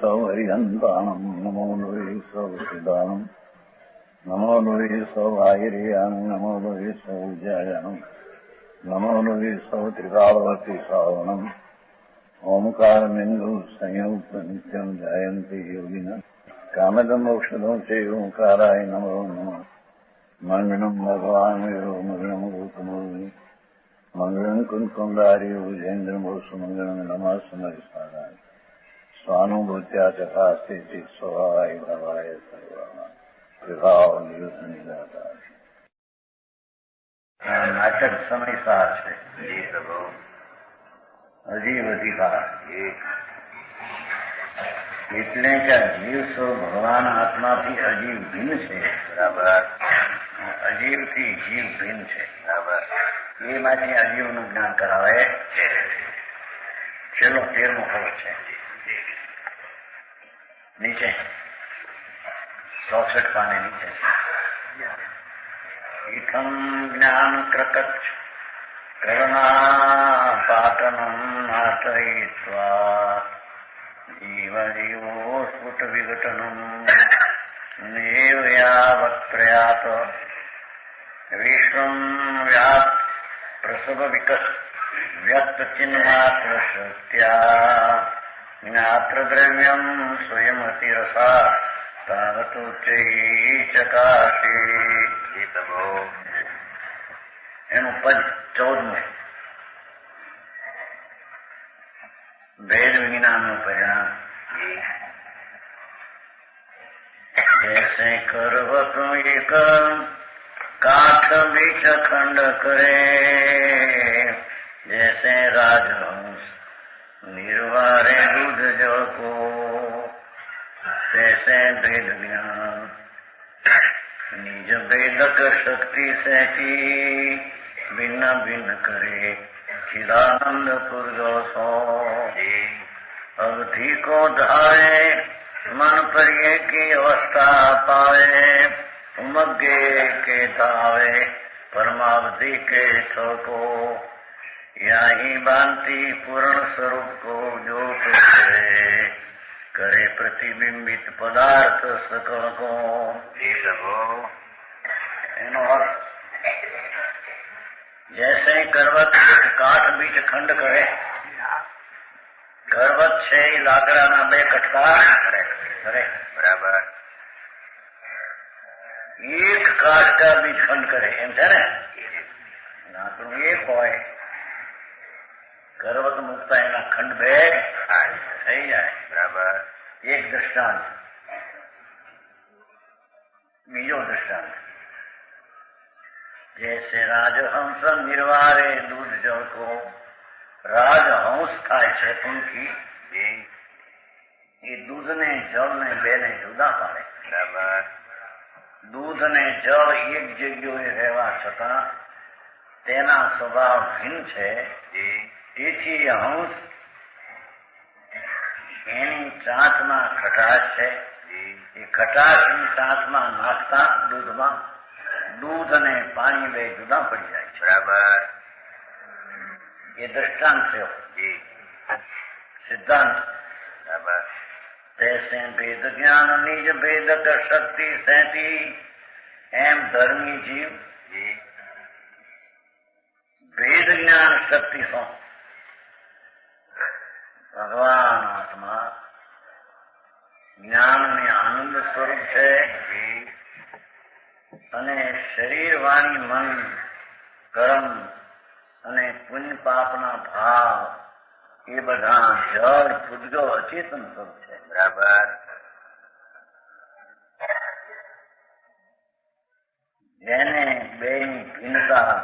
સૌ હરિહંતાણમ નમો લોહી સૌ સિદ્ધાનમ નમો લોહી સૌ આહિર્યાન નમો લોહી સૌ જયાનમ નમો લોહી સૌ ત્રિકાળવતી શ્રાવણમ ઓમકાર બિંદુ સંયુક્ત નિત્યમ જયંતી યોગિન કામદમ ઔષધો છે ઓંકારાય નમો નમઃ મંગળમ ભગવાન વિરો મંગળમ ગૌતમોર્મિ મંગળમ કુંકુંડારી વિજેન્દ્રમોષ મંગળમ નમઃ સમયસારાય સ્વાનુભૂત્યા ચકાસ્તે સ્વભાવાય ભવાય સર્વા વિભાવ નિયુદ્ધ નિરાકાર. નાટક સમયસાર છે અજીબ અધિકાર એટલે કે જીવ સ્વ ભગવાન આત્માથી અજીવ ભિન્ન છે. બરાબર. અજીવથી જીવ ભિન્ન છે. બરાબર. એમાંથી અજીવનું જ્ઞાન કરાવે છે. છેલ્લો 13મો ખબર છે નીચે 64 પાને નીચે ઇથમ જ્ઞાન ક્રકચ કરુણા પાટનમ નાટયિત્વા જીવજીવો સ્ફુટ વિઘટનમ નૈવ યાવત પ્રયાત વિશ્વમ વ્યાપ પ્રસવ વિકસ વ્યક્ત ચિન્માત્ર સત્યા જ્ઞાત્ર દ્રવ્યમ સ્વયમતિ રસા તાવતો ચકાશી. એનું પદ 14 ભેદ વિજ્ઞાનનું પરિણામ. જૈસે કરવત એક કાઠ બીચ ખંડ કરે જૈસે રાજહંસ નિર્વારે દૂધ જળ કો तैसे भेद ज्ञान निज भेदक शक्ति सहती भिन्न भिन्न करे चिदानंद पुरजो सो अवधि को धारे मन परिये की अवस्था पावे उमगे के धावे परमावधि के ठोको यही बांति पूर्ण स्वरूप को जो करे प्रतिबिंबित पदार्थ सकल को. એનો અર્થ જૈસે કરવત કાઠ બીજ ખંડ કરે. કરવત છે એ લાકડાના 2 કટકા કરે. બરાબર. એક કાઠ કા બીજ ખંડ કરે એમ છે ને. લાકડું એક હોય કરવત મુકતા એના ખંડ 2 થઈ જાય. બરાબર. એક દ્રષ્ટાંત. બીજો દ્રષ્ટાંત જૈસે રાજહંસ નિર્વારે દૂધ જળ કો. રાજહંસ થાય છે પંખી એ દૂધને જળને 2ને જુદા પાડે. બરાબર. દૂધ ને જળ એક જગ્યાએ રહેવા છતાં તેના સ્વભાવ ભિન્ન છે. તેથી હંસ એની ચાંચમાં ખટાશ છે. એ ખટાશની ચાંચમાં નાખતા દૂધમાં દૂધ અને પાણી 2 જુદા પડી જાય છે. બરાબર. એ દ્રષ્ટાંત છે. સિદ્ધાંત. બરાબર. તૈસે ભેદ જ્ઞાન નિજ ભેદક શક્તિ સહેતી એમ ધર્મી જીવ ભેદ જ્ઞાન શક્તિ સો ભગવાન આત્મા જ્ઞાન ને આનંદ સ્વરૂપ છે અને શરીર વાણી મન કર્મ અને પુણ્ય પાપના ભાવ એ બધા જળ પૂજ્યો અચેતન સ્વરૂપ છે. બરાબર. જેને 2ની ભિન્નતા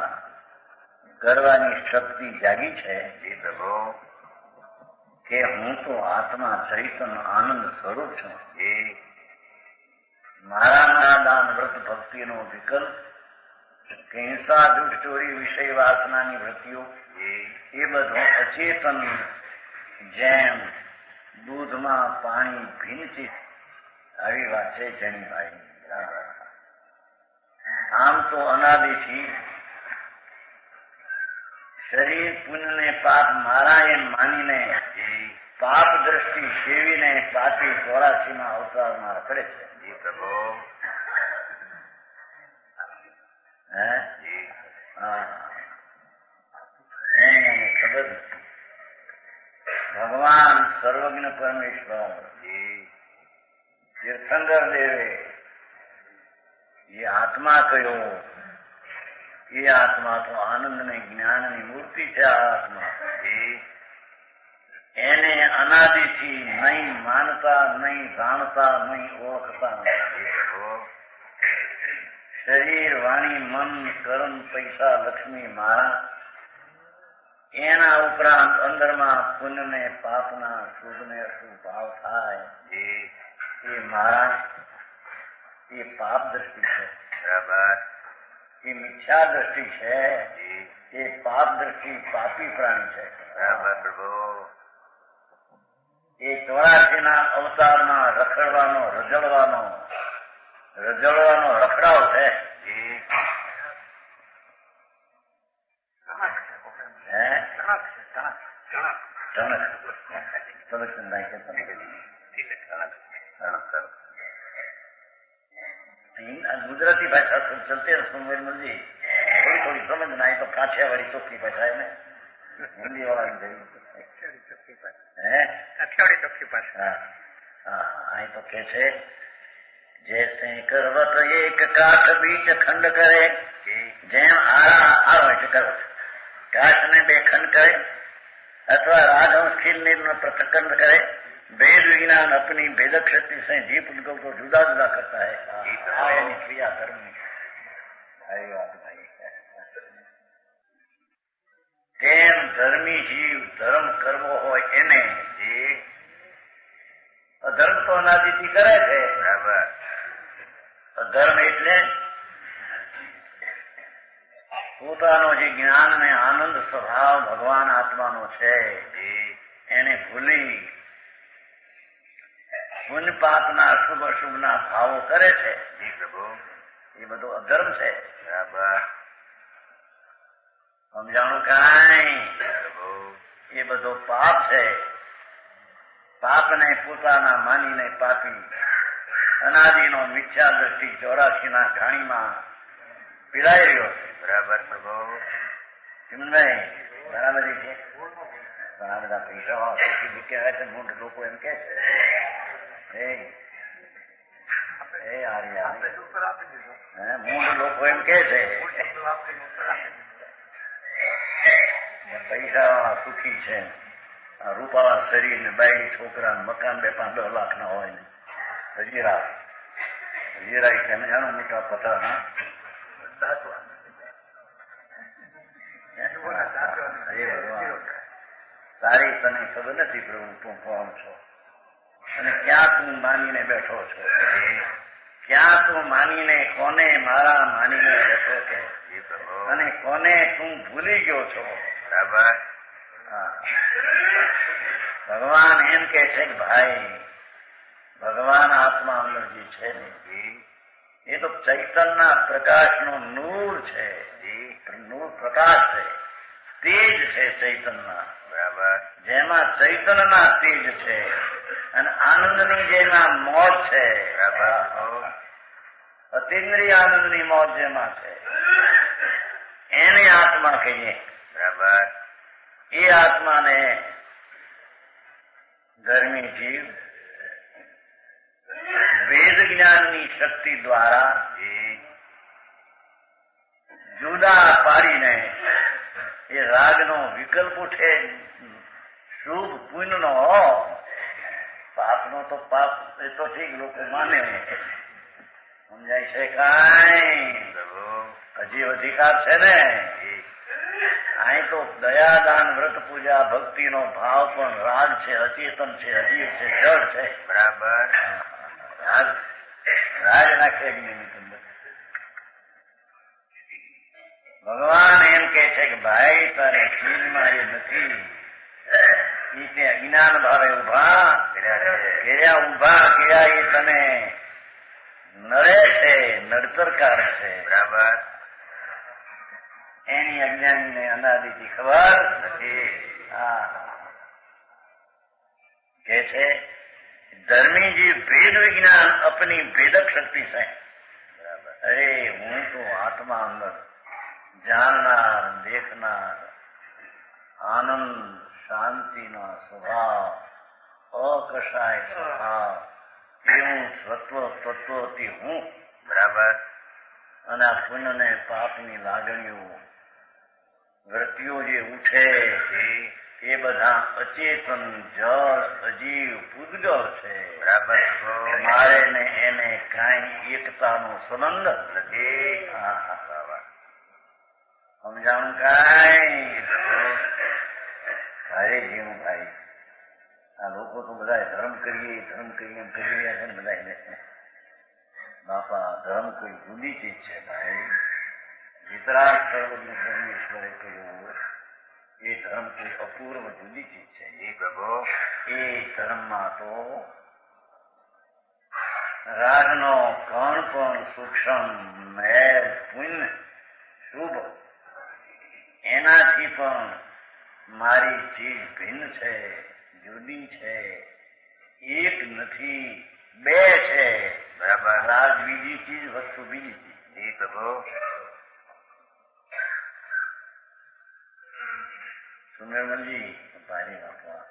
કરવાની શક્તિ જાગી છે કે હું તો આત્મા ચૈતન આનંદ સ્વરૂપ છું. મારા દાન વ્રત ભક્તિનો વિકલ્પ કે હિંસા દુષ્ટ ચોરી વિષય વાસનાની વૃત્તિઓ એ બધું અચેતન જેમ દૂધમાં પાણી ભિન્ન છે આવી વાત છે જણીભાઈ. આમ તો અનાદિથી શરીર પુણ્ય ને પાપ મારા એમ માનીને પાપ દ્રષ્ટિ સેવીને પાપી 84 અવતારમાં રખડે છે. જી પ્રભુ. હે હા એને ખબર નથી. ભગવાન સર્વજ્ઞ પરમેશ્વર તીર્થંકર દેવે એ આત્મા કયો? એ આત્મા તો આનંદ ને જ્ઞાનની મૂર્તિ છે. આ આત્મા એને અનાદિથી નહીં માનતા, નહીં જાણતા, નહીં ઓળખતા. શરીર, વાણી, મન, કર્મ, પૈસા, લક્ષ્મી મારા, એના ઉપરાંત અંદરમાં પુણ્ય ને પાપના શુભ ને અશુભ ભાવ થાય એ મારા, એ પાપ દ્રષ્ટિ છે. બરાબર. એ મિથ્યા દ્રષ્ટિ છે. એ પાપ દ્રષ્ટિ પાપી પ્રાણી છે. બરાબર પ્રભુ. એ 84 અવતારમાં રખડવાનો, રજળવાનો રખડાવ છે. ગુજરાતી ભાષા ચલતે સુમેરમલજી થોડી થોડી સમજ ના તો કાઠિયાવાડી ચોખ્ખી ભાષા ને હિન્દી વાળાની અહીં તો કે છે જૈસે કરવત એક કાઠ બીચ ખંડ કરે, જેમ આરો એટલે કરવત કાઠને 2 ખંડ કરે અથવા રાજહંસ ખીલનો પૃથક્કંડ કરે. भेद विज्ञान अपनी भेदक शक्ति से जीव उनको को जुदा जुदा करता है. क्रिया धर्म आई बात भाई. તેમ ધર્મી જીવ ધર્મ કરવો હોય એને અધર્મ તો અનાદિથી કરે છે. બરાબર. અધર્મ એટલે પોતાનો જે જ્ઞાન ને આનંદ સ્વભાવ ભગવાન આત્માનો છે એને ભૂલી પુણ્ય પાપના શુભ અશુભના ભાવો કરે છે. એ બધો અધર્મ છે. બરાબર. સમજાણું કાંઈ? એ બધો પાપ છે. પાપને પોતાના માનીને પાપી અનાદિનો મિથ્યા દ્રષ્ટિ 84 ઘાણીમાં પીડાઈ રહ્યો છે. બરાબર પ્રભુ. ચિમનભાઈ બરાબર છે. ઘણા બધા પૈસા કહેવાય છે. મૂળ લોકો એમ કે છે મૂળ લોકો એમ કે છે પૈસા વાળા સુખી છે. રૂપાળા શરીર ને બાયડી છોકરા મકાન 2-5-10 લાખ ના હોય ને હજીરા કેમ જાણો મોટા પથરા તારી તને ખબર નથી પ્રભુ તું કોણ છો અને ક્યાં તું માનીને બેઠો છો? ક્યાં તું માનીને કોને મારા માનીને બેઠો છો અને કોને તું ભૂલી ગયો છો? બરાબર. ભગવાન એમ કે છે કે ભાઈ ભગવાન આત્મા અંદર જે છે ને એ તો ચૈતનના પ્રકાશનો નૂર છે. નૂર પ્રકાશ છે, તેજ છે ચૈતનના. બરાબર. જેમાં ચૈતનના તેજ છે અને આનંદની જેમાં મોજ છે. અતિન્દ્રિય આનંદની મોજ જેમાં છે એને આત્મા કહીએ. બરાબર. એ આત્માને ધર્મી જીવ વેદ જ્ઞાનની શક્તિ દ્વારા જુદા પાડીને એ રાગનો વિકલ્પ ઉઠે. શુભ પુણ્યનો પાપનો તો પાપ એ તો ઠીક લોકો માને. સમજાય છે કાંઈ? હજી અધિકાર છે ને. અહીં તો દયાદાન વ્રત પૂજા ભક્તિનો ભાવ પણ રાગ છે, અચેતન છે, અજીવ છે, જળ છે. બરાબર. રાજ નાખે ભગવાન એમ કે છે કે ભાઈ તારે ચીજમાં એ નથી. એ અજ્ઞાન ભાવે ઉભા કર્યા એ તને નડે છે, નડતરકાર છે. બરાબર. એની અજ્ઞાનીને અનાદિથી ખબર નથી. કે છે ધર્મી जी भेद विज्ञान अपनी भेदक शक्ति से अरे હું તો આત્મા અંદર જાણનાર દેખનાર આનંદ શાંતિના સ્વભાવ અકશાય સ્વભાવ એવું તત્વથી હું બરાબર. અને આ પુણ્ય ને પાપની લાગણીઓ વૃત્તિઓ જે ઉઠે એ બધા અચેતન જળ અજીવ પૂતગલ છે. બરાબર. મારે ને એને કાંઈ એકતાનો સંબંધ નથી. સમજાણું કાંઈ અરે જીવું ભાઈ આ લોકો તો બધા ધર્મ કરીએ કરી રહ્યા છે ને બધા બાપા ધર્મ કોઈ જુદી ચીજ છે ભાઈ. વિતરાગ સર્વજ્ઞ પરમેશ્વરે કહ્યું એ ધર્મ કોઈ અપૂર્વ જુદી ચીજ છે. જી પ્રભુ. એ ધર્મમાં તો રાગનો કણ પણ સૂક્ષ્મ મેલ પુણ્ય શુભ એનાથી પણ મારી ચીજ ભિન્ન છે, જુદી છે, એક નથી, બે છે. બરાબર. રાગ બીજી ચીજ, વસ્તુ બીજી ચીજ. જી પ્રભુ. સુંદરમલજી ભારી વાપવા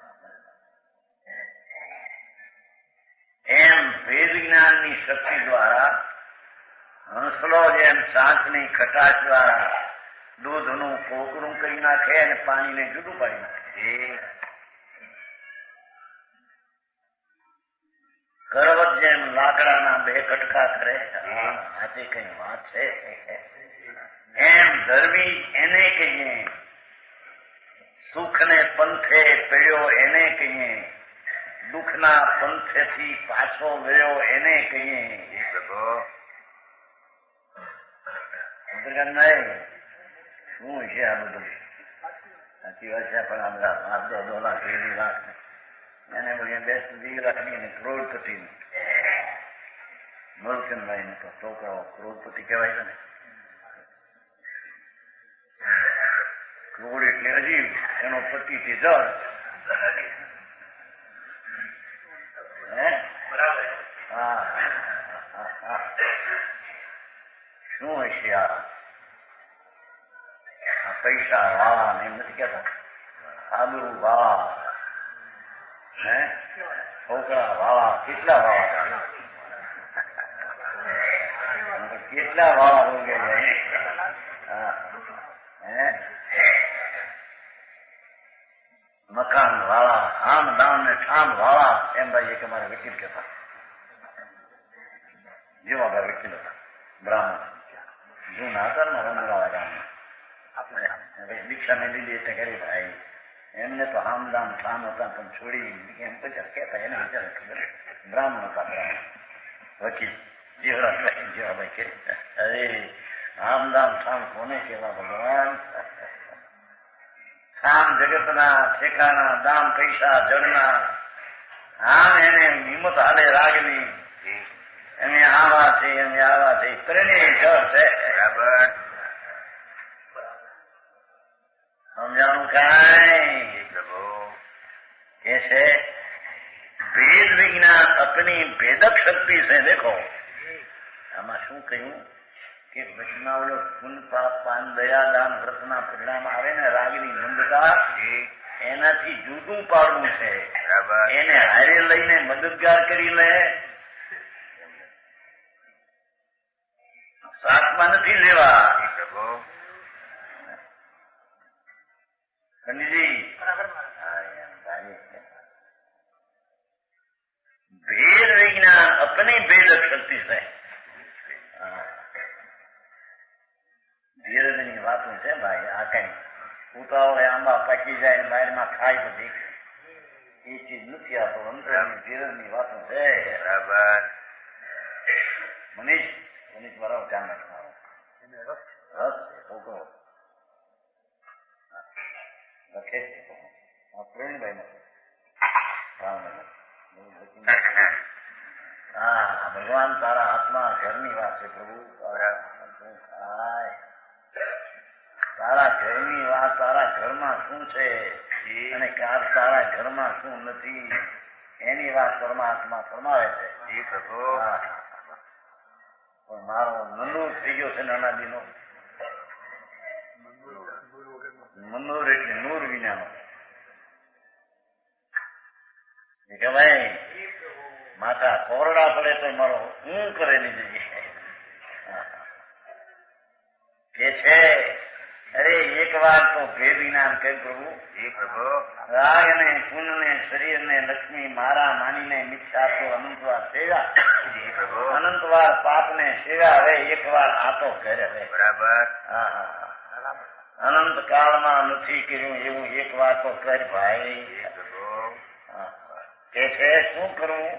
એમ વેદ જ્ઞાનની શક્તિ દ્વારા હંસલો જેમ ચાંચની ખટાશ દ્વારા દૂધનું કોકરું કરી નાખે અને પાણીને જુદું પાડી નાખે. કરવત જેમ લાકડાના બે કટકા કરે. આજે કઈ વાત છે. એમ ધર્મી એને કહીએ, સુખને પંથે પડ્યો એને કહીએ, દુઃખના પંથેથી પાછો ગયો એને કહીએ. નહીં શું છે આ બધું? સાચી વાત છે. પણ આ બધા 5-10 લાખ 20 લાખ એને બધી બેસ્ટ 20 લાખની અને કરોડપતિ મુલકનભાઈ ને તો છોકરાઓ કરોડપતિ કહેવાય છે ને. કરોડ એટલે અજીબ, એનો પતિથી જળ. શું હશે આ પૈસા વાળા ને એમ નથી કેતા, આબરૂ વાળા, છોકરા વાળા, કેટલા વાળા, કેટલા વાળા રોગે મકાન વાળા, આમ દામ ને ઠામ વાળા. એમ ભાઈ એક અમારા વકીલ કહેતા, જેવા ભાઈ વકીલ હતા, બ્રાહ્મણ જૂના હતા ને રંગવાળા ગામમાં. દીક્ષાને લીધી એટલે કરી ભાઈ એમને તો આમદામ ઠામ હતા પણ છોડી એમ પછી કહેતા એને વિચાર ખબર બ્રાહ્મણ હતા, બ્રાહ્મણ વકીલ જેવાભાઈ કે અરે આમદામ ઠામ કોને કેવા ભગવાન? કામ જગતના ઠેકાના, દામ પૈસા જળના, આમ એને હિંમત હાલે રાગની, એને આવા છે એને આવા છે, ત્રણેય જળ છે. બરાબર. સમજાણું કાંઈ? કે છે भेद विज्ञान अपनी भेदक शक्ति से. देखो આમાં શું કહ્યું કે વચમાં ઓલો પુન પાપ પાન દયા દાન વ્રતના પરિણામ આવે ને રાગની મંદતા, એનાથી જુદું પાડવું છે. એને હારે લઈને મદદગાર કરી લે, સાથમાં નથી લેવા. भेद विज्ञान अपनी भेदक शक्ति से. ધીરજની વાતો છે ભાઈ. આ કઈ ઉતાવળે આંબા પાકી જાય ને બહારમાં ખાય બધી એ ચીજ નથી. આ તો અંતરની ધીરજની વાતો છે. બરાબર. મનીષ બરાબર ધ્યાન રાખવાનો. રસ છોકરો લખે છે પ્રવીણભાઈ નથી. હા ભગવાન તારા હાથમાં ઘરની વાત છે પ્રભુ. તારા ઘરની વાત, તારા ઘરમાં શું છે અને તારા ઘરમાં શું નથી એની વાત પરમાત્મા ફરમાવે છે. જી પ્રભુ. પણ મારો મનૂર થઈ ગયો છે નાનાદીનો. મનૂર એટલે નૂર વિનાનો. કે ભાઈ માથા કોરડા પડે તો મારો હું કરેલી જઈએ કે છે. અરે એક વાર તો ભેદ જ્ઞાન કહે પ્રભુ. જી પ્રભુ. રાગ ને પુન ને શરીર ને લક્ષ્મી મારા માનીને મિથ્યા તો અનંતવાર સેવા. જી પ્રભુ. અનંતવાર પાપ ને સેવા. હવે એક વાર આ તો ઘરે હવે બરાબર. અનંત કાળમાં નથી કર્યું એવું એક વાર તો કર ભાઈ. જી પ્રભુ. કે છે શું કરવું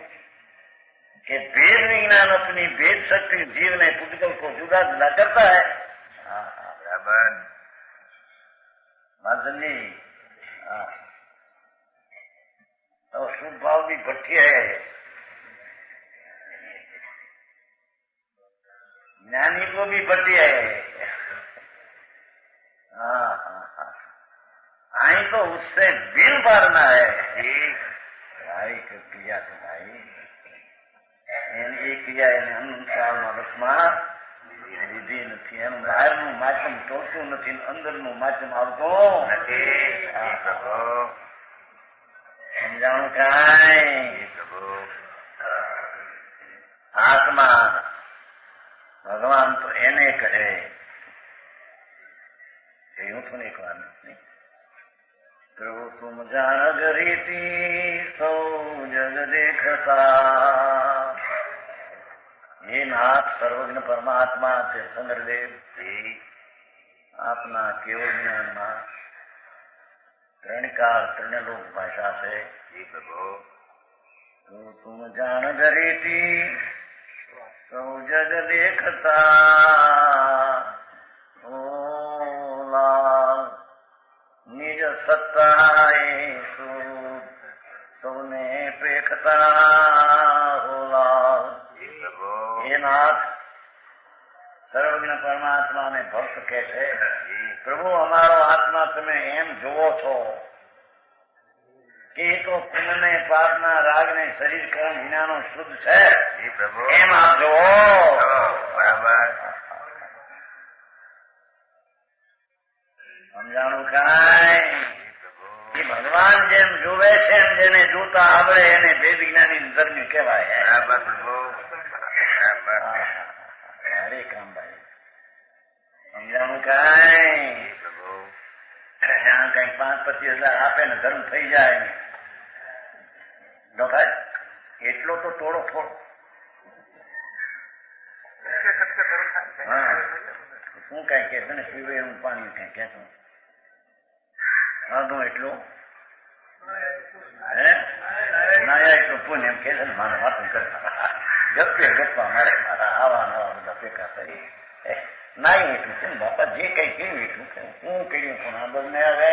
કે भेद विज्ञान अपनी भेद शक्ति जीव ने पुद्गल को जुदा जुदा करता है. बराबर. माधुरी तो शुभ भाव भी भट्टी है. ज्ञानी को भी भट्टी है. आई तो उससे बिल पारना है. भाई क्रिया तो भाई એની ક્રિયા એને અનુસારમાં રસમાં લીધી નથી. એનું બહારનું માધ્યમ તોડતું નથી, અંદરનું માધ્યમ આવતો નથી. સમજાણું કાંઈ? આત્મા ભગવાન તો એને કહે એવું તો એક વાર નથી. પ્રભુ તુમ જાણ ગરીતી સૌ જગ દેખતા. ये नाथ सर्वज्ञ परमात्मा तीर्थंकरदेव अपना केवल ज्ञान में त्रणकाल त्रिणलोक भाषा से तो तुम जान धरीती सौ जग देखता. ओ लाल निज सत्ताए सौने पेखता. हो लाल हे नाथ सर्वज्ञ परमात्मा ने भक्त कहते प्रभु हमारो आत्मा તમે એમ જોવો છો કે એ તો પુણ્ય ને પાપ ના રાગ ને શરીર કર્મ વિનાનો શુદ્ધ છે. એમ આપ જોવો. બરાબર. સમજાણું કાંઈ? એ ભગવાન જેમ જોવે છે એમ જેને જોતા આવડે એને ભેદ જ્ઞાની ધર્મી કહેવાય. હરે કામ ભાઈ સમજાણું કાંઈ? જ્યાં કઈ 5-25 હજાર આપે ને ધર્મ થઈ જાય ને એટલો તો તોડો થોડો. શું કઈ કે છે ને પીવે એવું પાણી કઈ કેતું વાંધો એટલું હે નાયા એટલું પુણ્ય એમ કે છે ને મારે વાતું કરતા ગપ્પા મારે મારા આવા નવા બધા ભેગા થઈ નાઈ એટલું છે ને બાપા જે કઈ કર્યું એટલું શું કર્યું પણ આ બધને હવે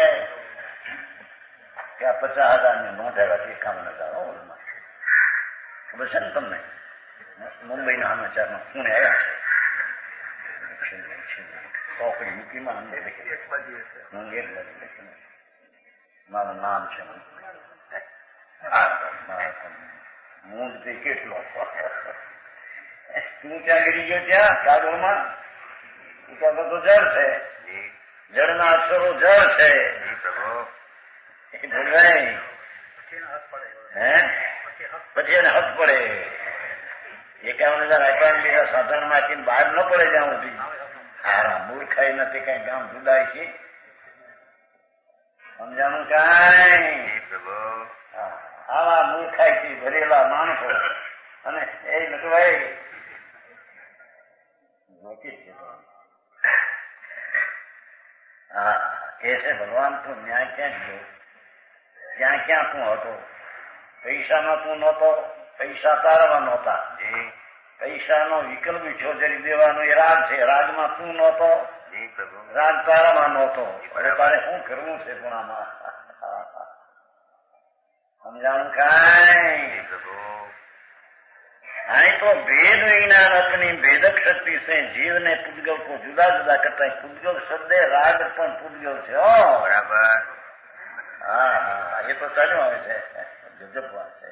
કે આ 50,000 ને નોંધાવ્યા એ કામ નતા. ખબર છે ને તમને મુંબઈના સમાચારમાં પુણે આવ્યા છે ચોકડી મૂકીમાં અંદર મારું નામ છે મૂળ તે કેટલો તું ક્યાં ગરી ગયો ત્યાં કાગળમાં તો જળ છે. જળના અક્ષરો જળ છે. ભૂલાય હે પછી એને હક પડે. 51,000 આપ્યા બીજા સાધન માંથી બહાર ન પડે જ્યાં સુધી હારા મૂર્ખાઈ નથી કઈ ગામ જુદાય છે. સમજાણું કાંઈ? આવા મૂર્ખાઈ થી ભરેલા માણસો અને એ નકવાય નોકીસ છે. હા કે છે ભગવાન તું ન્યાય ક્યાં ગયો? ક્યાં ક્યાં તું હતો? પૈસામાં તું નહોતો, પૈસા તારામાં નહોતા. પૈસાનો વિકલ્પ છોજરી દેવાનો એ રાગ છે. રાજમાં તું નહોતો, રાગ તારામાં નહોતો. હવે તારે શું કરવું છે પુણામાં? समझाऊं कांई? आई तो भेद विज्ञान अपनी भेदक शक्ति से जीव ने पुद्गल को जुदा जुदा करता है. पुद्गल शब्द राग पण पुद्गल છે. બરાબર. હા હા એ તો ચાલ્યું આવે છે. જજબ વાત છે.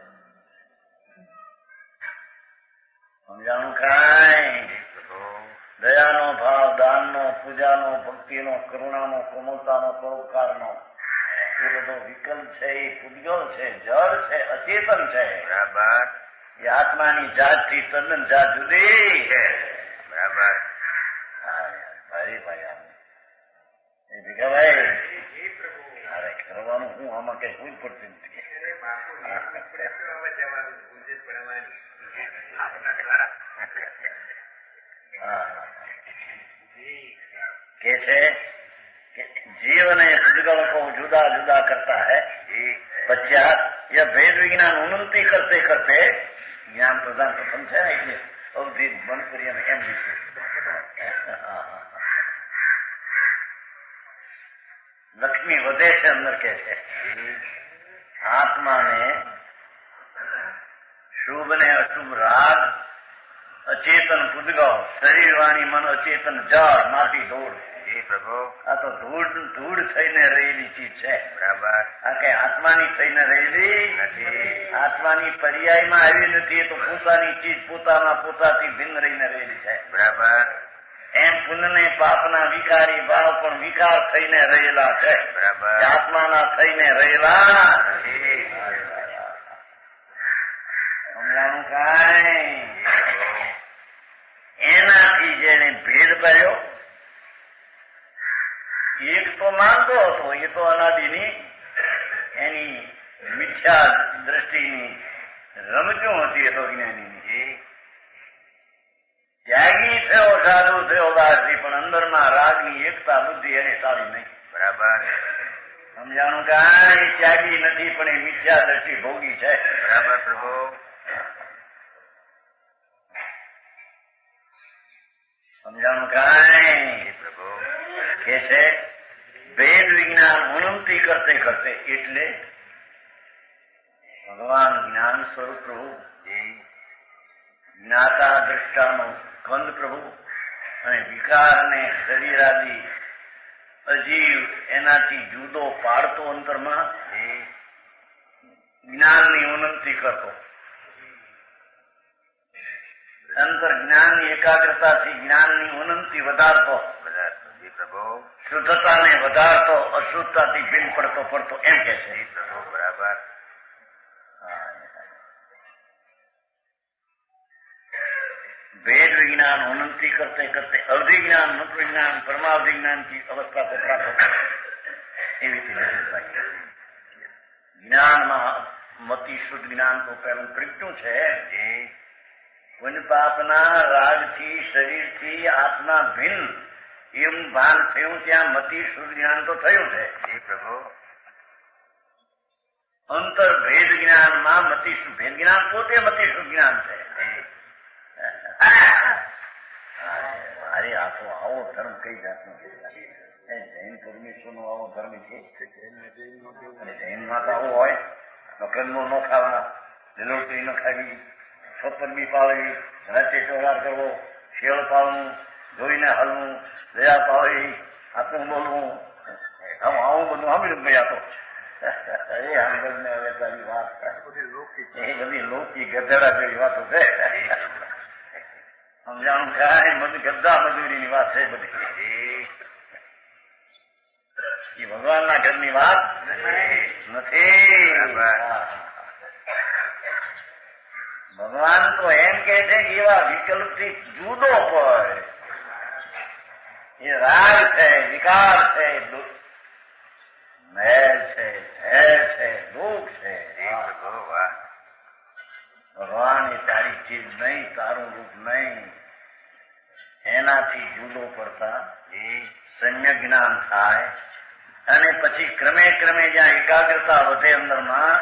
સમજાણું કાંઈ? દયાનો ભાવ, દાનનો, પૂજાનો, ભક્તિનો, કરુણાનો, કોમળતાનો, પરોપકારનો એ બધો વિકલ્પ છે, એ પૂજ્યો છે, જળ છે, અચેતન છે. બરાબર. એ આત્માની જાતથી તદ્દન જાત જુદી છે. બરાબર. ભાઈ એ ભીખાભાઈ અરે કરવાનું હું આમાં કઈ કોઈ પડતી નથી. कैसे जीव ने पुद्गल को जुदा जुदा करता है. पश्चात यह भेद विज्ञान उन्नति करते करते ज्ञान प्रदान प्रथम है એટલે અવધિ બંધ કરી અને એમ લીધું. લક્ષ્મી વધે છે અંદર કે છે આત્માને શુભ ને અશુભ રાગ, અચેતન પૂદગલ, શરીર વાણી મન અચેતન જળ, માટી ધૂળ. પ્રભુ આ તો ધૂળ થઈને રહેલી ચીજ છે. બરાબર. આ કઈ આત્માની થઈને રહેલી નથી. આત્માની પર્યાયમાં આવી નથી. એ તો પોતાની ચીજ પોતાના પોતાથી ભિન્ન રહીને રહેલી છે. બરાબર. એમ પુણ્ય પાપના વિકારી ભાવ પણ વિકાર થઈને રહેલા છે. બરાબર. આત્માના થઈને રહેલા સમજાણું કાંઈ? એનાથી જેને ભેદ કર્યો એક તો માનતો હતો, એ તો અનાદિની એની મિથ્યા દ્રષ્ટિની રમતું હતી. એ તો જ્ઞાનીની ત્યાગી થયો, સાધુ થયો બહારથી, પણ અંદરમાં રાગની એકતા બુદ્ધિ એને સારી નહીં. બરાબર. સમજાણું કાંઈ? ત્યાગી નથી પણ એ મિથ્યા દ્રષ્ટિ ભોગી છે. બરાબર પ્રભુ. સમજાણું કાંઈ? પ્રભુ કે છે વેદ વિજ્ઞાન ઉન્નતિ કરતે કરતે એટલે ભગવાન જ્ઞાન સ્વરૂપ પ્રભુ, જ્ઞાતા દ્રષ્ટાનો સ્કંદ પ્રભુ અને વિકારને શરીરાદી અજીવ એનાથી જુદો પાડતો અંતરમાં જ્ઞાનની ઉન્નતિ કરતો, અંતર જ્ઞાનની એકાગ્રતાથી જ્ઞાનની ઉન્નતિ વધારતો, પ્રભુ શુદ્ધતાને વધારતો, અશુદ્ધતાથી ભિન્ન પડતો પડતો એમ કે છે. પ્રભુ બરાબર. વેદ વિજ્ઞાન ઉન્નતિ કરते करते अवधि ज्ञान, मंत्र विज्ञान, परमावधि ज्ञान की अवस्था को प्राप्त होता है. એવી રીતે જ્ઞાનમાં મતિ શુદ્ધ જ્ઞાન તો પહેલું પ્રગટ્યું છે. પુણ્ય પાપના રાગથી શરીરથી આત્મા ભિન્ન એમ ભાન થયું, ત્યાં મતિ શુદ્ધ જ્ઞાન તો થયું છે. પ્રભુ અંતર ભેદ જ્ઞાનમાં મતિ શુદ્ધ ભેદ જ્ઞાન પોતે મતિ શુદ્ધ જ્ઞાન છે. અરે આ તો આવો ધર્મ કઈ જાતનો છે? જૈન પરમેશ્વર નો આવો ધર્મ છે. જૈનમાં તો આવું હોય, નકરનો ન ખાવા, લીલોતરી ન ખાવી, છોપરમી પાળવી, રાતે ચોરાર કરવો, શેળ પાળવું, જોઈને હલવું, દયા પાળવી, આટલું બોલવું, આવું બધું સાંભળ્યું ગયા તો એ સાંભળને હવે તારી વાત એ બધી લોકિક ગધેડા જેવી વાતો છે. સમજાણું કાંઈ? બધી ગધા મજૂરીની વાત છે બધી. એ ભગવાનના ઘરની વાત નથી. ભગવાન તો એમ કે છે કે એવા વિકલ્પથી જુદો પડે. એ રાગ છે, વિકાર છે, મેલ છે, ઝેર છે, દુઃખ છે. ભગવાન એ તારી ચીજ નહીં, તારું રૂપ નહીં. એનાથી જુદો પડતા સમ્યક જ્ઞાન થાય અને પછી ક્રમે ક્રમે જ્યાં એકાગ્રતા વધે અંદરમાં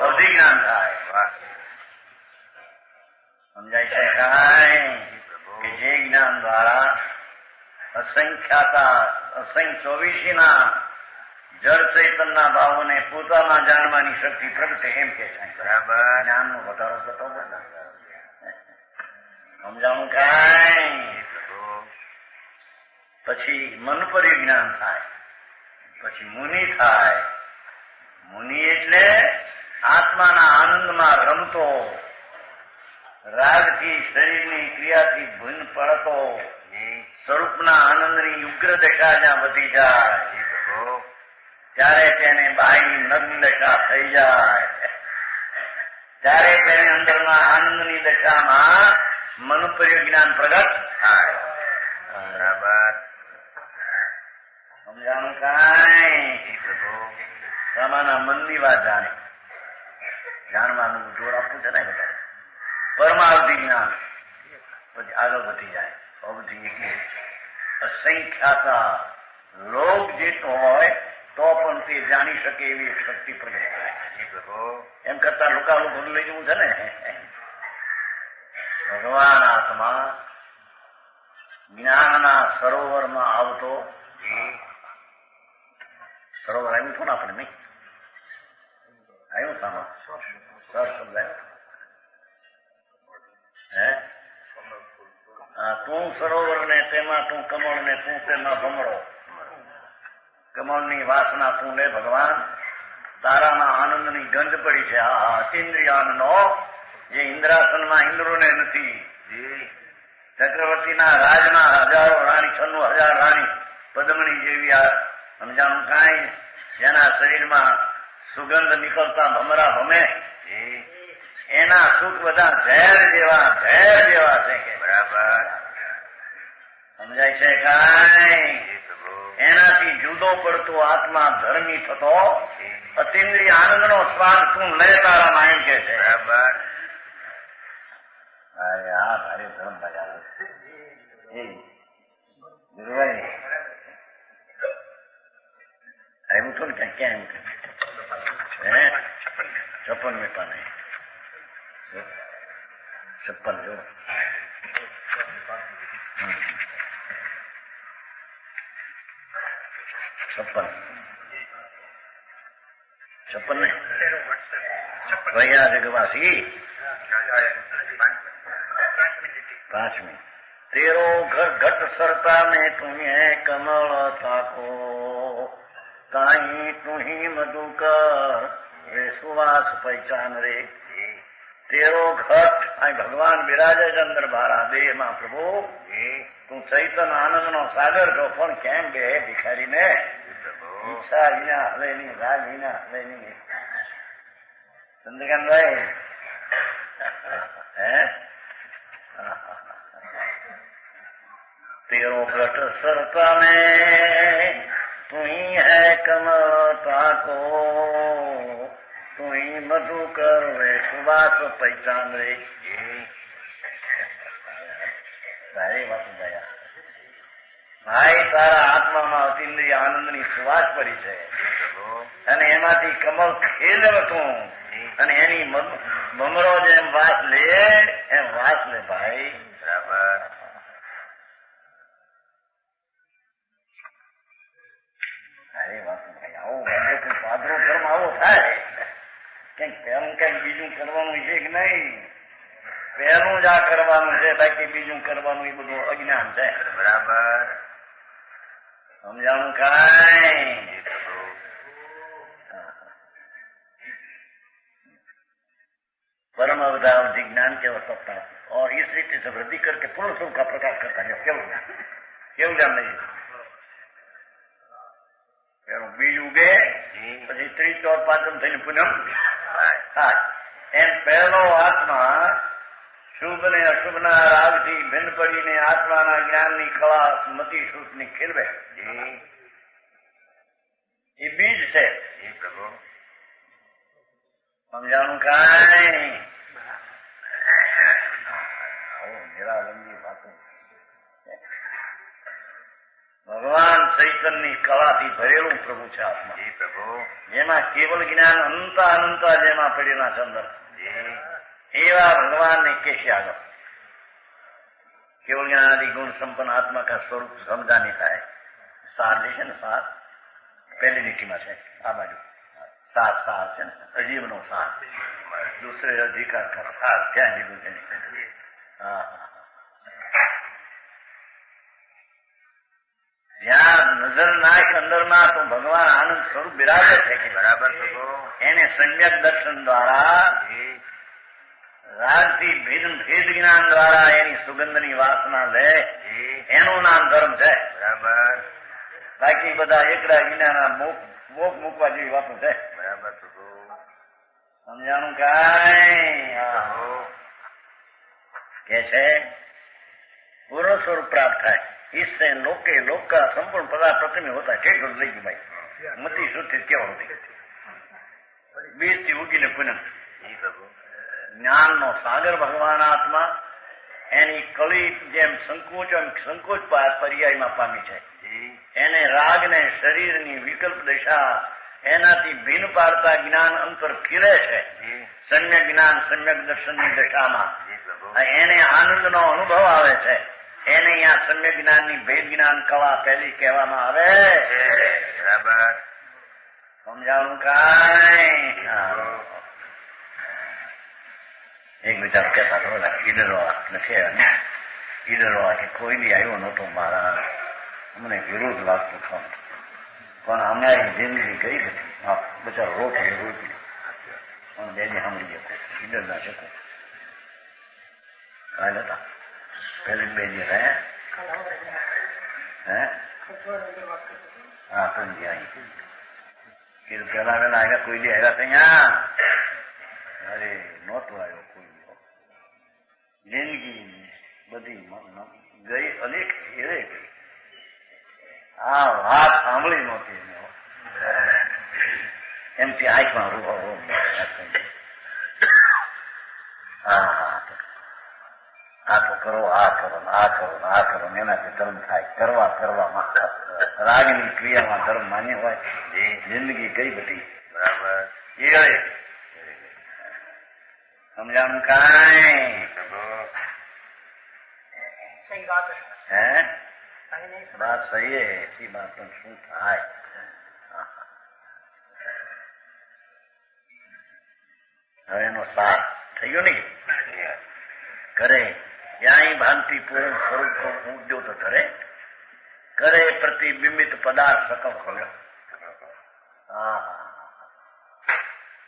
અવધિ જ્ઞાન થાય. સમજાય છે કાંઈ? કે જે જ્ઞાન દ્વારા અસંખ્ય 24ના જળ ચૈતનના ભાવોને પોતામાં જાણવાની શક્તિ પ્રગટે એમ કે છે. બરાબર. જ્ઞાનનો વધારો થતો બધા સમજાણું કાંઈ? પછી મન પરિજ્ઞાન થાય, પછી મુનિ થાય. મુનિ એટલે આત્માના આનંદમાં રમતો, રાગથી શરીરની ક્રિયાથી ભૂન પડતો સ્વરૂપના આનંદની ઉગ્ર દશા જ્યાં વધી જાય ત્યારે તેને બાહ્ય નગ્ન દશા થઈ જાય, ત્યારે તેને અંદરના આનંદની દશામાં મનુપર્ય જ્ઞાન પ્રગટ થાય. બરાબર. સમજાણું કાંઈ? સામાના મનની વાત જાણે, જાણવાનું જોર આપવું છે ને બધા. પરમાવધિ જ્ઞાન પછી આગળ વધી જાય. અવધિ એટલે અસંખ્યાતા લોક જેટલો હોય તો પણ તે જાણી શકે એવી એક શક્તિ પ્રગટ થાય. એમ કરતા લોકાલું બધું લઈ જવું છે ને. ભગવાન આત્મા જ્ઞાનના સરોવરમાં આવતો, સરોવર આવ્યું છું ને આપણે, નહીં આવ્યું સામા સર શબ્દ તું સરોવર ને તેમાં તું કમળ ને તું તેમાં ભમરો. કમળની વાસના તું લે ભગવાન, તારામાં આનંદની ગંધ પડી છે. હા અતિન્દ્રિય આનંદનો જે ઇન્દ્રાસનમાં ઇન્દ્રોને નથી. ચક્રવર્તીના રાજના હજારો રાણી, 96,000 રાણી પદ્મણી જેવી આ સમજાણું કાંઈ, જેના શરીરમાં સુગંધ નીકળતા ભમરા ભમે, એના સુખ બધા ઝેર જેવા છે કે બરાબર સમજાય છે કાંઈ? એનાથી જુદો પડતો આત્મા ધર્મી થતો અતિન્દ્રિય આનંદનો સ્વાદ તું લે તારા માઇન્ડ કે છે. બરાબર. હા ભારે ધર્મ બજાર ગુરુભાઈ આવ્યું હતું ને ક્યાં આવ્યું? 56 में पाने 56 जो 56 ને भैया जगवासी 5वीं तेरो घर घट सरता में तुम्हें कमल ताको ताई तुही मधुकर वे सुवास पहचान रे. तेरो घट અહીં ભગવાન બિરાજે છે અંદર બારા દેહમાં. પ્રભુ તું ચૈતન આનંદ નો સાગર છો, પણ કેમ બે ભિખારીને ઈચ્છા વિના હલે નહીં, રાગ વિના હલે નહીં. ચંદ્રકાંતભાઈ હે तेरो घट सरता में तू ही है कमलता को तू ही मधुकर वे सुवास पहचान रे. સારી વાત ગયા ભાઈ. તારા આત્મામાં અતિન્દ્રિય આનંદની સુવાસ પડી છે અને એમાંથી કમળ ખેલવ તું, અને એની ભમરો જેમ વાસ લે એમ વાસ લે ભાઈ. બરાબર. સારી વાત ભાઈ. આવું પાદરો ધર્મ આવો થાય કંઈક પહેલું કંઈક બીજું કરવાનું છે કે નહીં? પહેલું જ આ કરવાનું છે, બાકી બીજું કરવાનું એ બધું અજ્ઞાન છે. બરાબર સમજાણું કાંઈ? परम अवधि ज्ञान के वसता और इस रीति से वृद्धि करके पूर्ण स्वरूप का प्रकाश करता है. केवल ज्ञान नहीं. बीज उगे પછી 3 4 5 થઈને પૂનમ થાય. એમ પહેલો આત્મા શુભ ને અશુભના રાગથી ભિન્ન પડીને આત્માના જ્ઞાનની કળા મતિ સૂચની ખીલવે એ બીજ છે. સમજાણું કાંઈ? નિરાલંબી વાતો. ભગવાન ચૈતનની કળાથી ભરેલું પ્રભુ છે આત્મા. પ્રભુ જેમાં કેવલ જ્ઞાન અનંતા જેમાં પડેલા છે અંદર, એવા ભગવાનને કેશે આગળ કેવલ જ્ઞાન આદि ગુણ સંપન્ન આત્મા કા સ્વરૂપ સમજાની થાય. સાર જે છે ને, સાર પહેલી લીટીમાં છે આ બાજુ. સાર છે ને, અજીવનો સાર. દૂસરે અધિકાર કા સાર ક્યાં લીધું છે? હા, જ્યાં નજર નાખ અંદરમાં તો ભગવાન આનંદ સ્વરૂપ બિરાજે છે કે બરાબર. એને સમ્યક દર્શન દ્વારા રાજથી ભેદ જ્ઞાન દ્વારા એની સુગંધની વાસના લે એનું નામ ધર્મ છે. બરાબર. બાકી બધા એકડા વિનાના મોક મૂકવા જેવી વાતો છે. બરાબર. સમજાણું કાંઈ કે છે પૂર્ણ સ્વરૂપ પ્રાપ્ત થાય. इससे लोके लोक का संपूर्ण पदार्थ प्रतिमे होता है. ठीक लई गई भाई मती शुद्धि क्या होती बीज થી ઉગીને પુનઃ જ્ઞાન નો સાગર ભગવાન આત્મા એની કળી જેમ સંકોચ પર્યાયમાં પામી છે. એને રાગ ને શરીરની વિકલ્પ દશા એનાથી ભિન્ન પાડતા જ્ઞાન અંતર ફીરે છે. સમ્યક જ્ઞાન સમ્યક દર્શનની દશામાં એને આનંદનો અનુભવ આવે છે. એને અહીંયા સમ્યક જ્ઞાનની ભેદ જ્ઞાન કળા પહેલી કહેવામાં આવે. બરાબર. સમજાણું કાંઈ એક બિચારો કહેતા હતો ઈડરો નથી ઈડરો કે કોઈ બી આવ્યો નહોતો મારા અમને વિરોધ લાગતું ખમ પણ અમારી જિંદગી ગઈ હતી. બચારો રોટી પણ બેની સાંભળી જતો ઈડર ના શકો કાલ હતા પેલી બે જે રહ્યા હે હા પણ અહીં પેલા વેલા આવ્યા કોઈ બી આવ્યા ત્યાં અરે નહોતો આવ્યો કોઈ જિંદગી બધી ગઈ અનેક હેરે ગઈ. આ વાત સાંભળી નહોતી એમથી આંખમાં રૂહો આ તો કરો આ કરો આ કરો આ કરો એનાથી ધર્મ થાય. કરવામાં રાગની ક્રિયામાં ધર્મ માન્ય હોય. જિંદગી કઈ બધી બરાબર. સમજાણું કાંઈ હે बात सही है. ऐसी बात तो શું થાય હવે એનો સાર થઈ ગયો ને કરે ક્યાંય ભાંતિ પૂર્ણ સ્વરૂપ ઉદ્યો તો ધરે કરે પ્રતિબિંબિત પદાર્થ સકમ ખોલ્યો. હા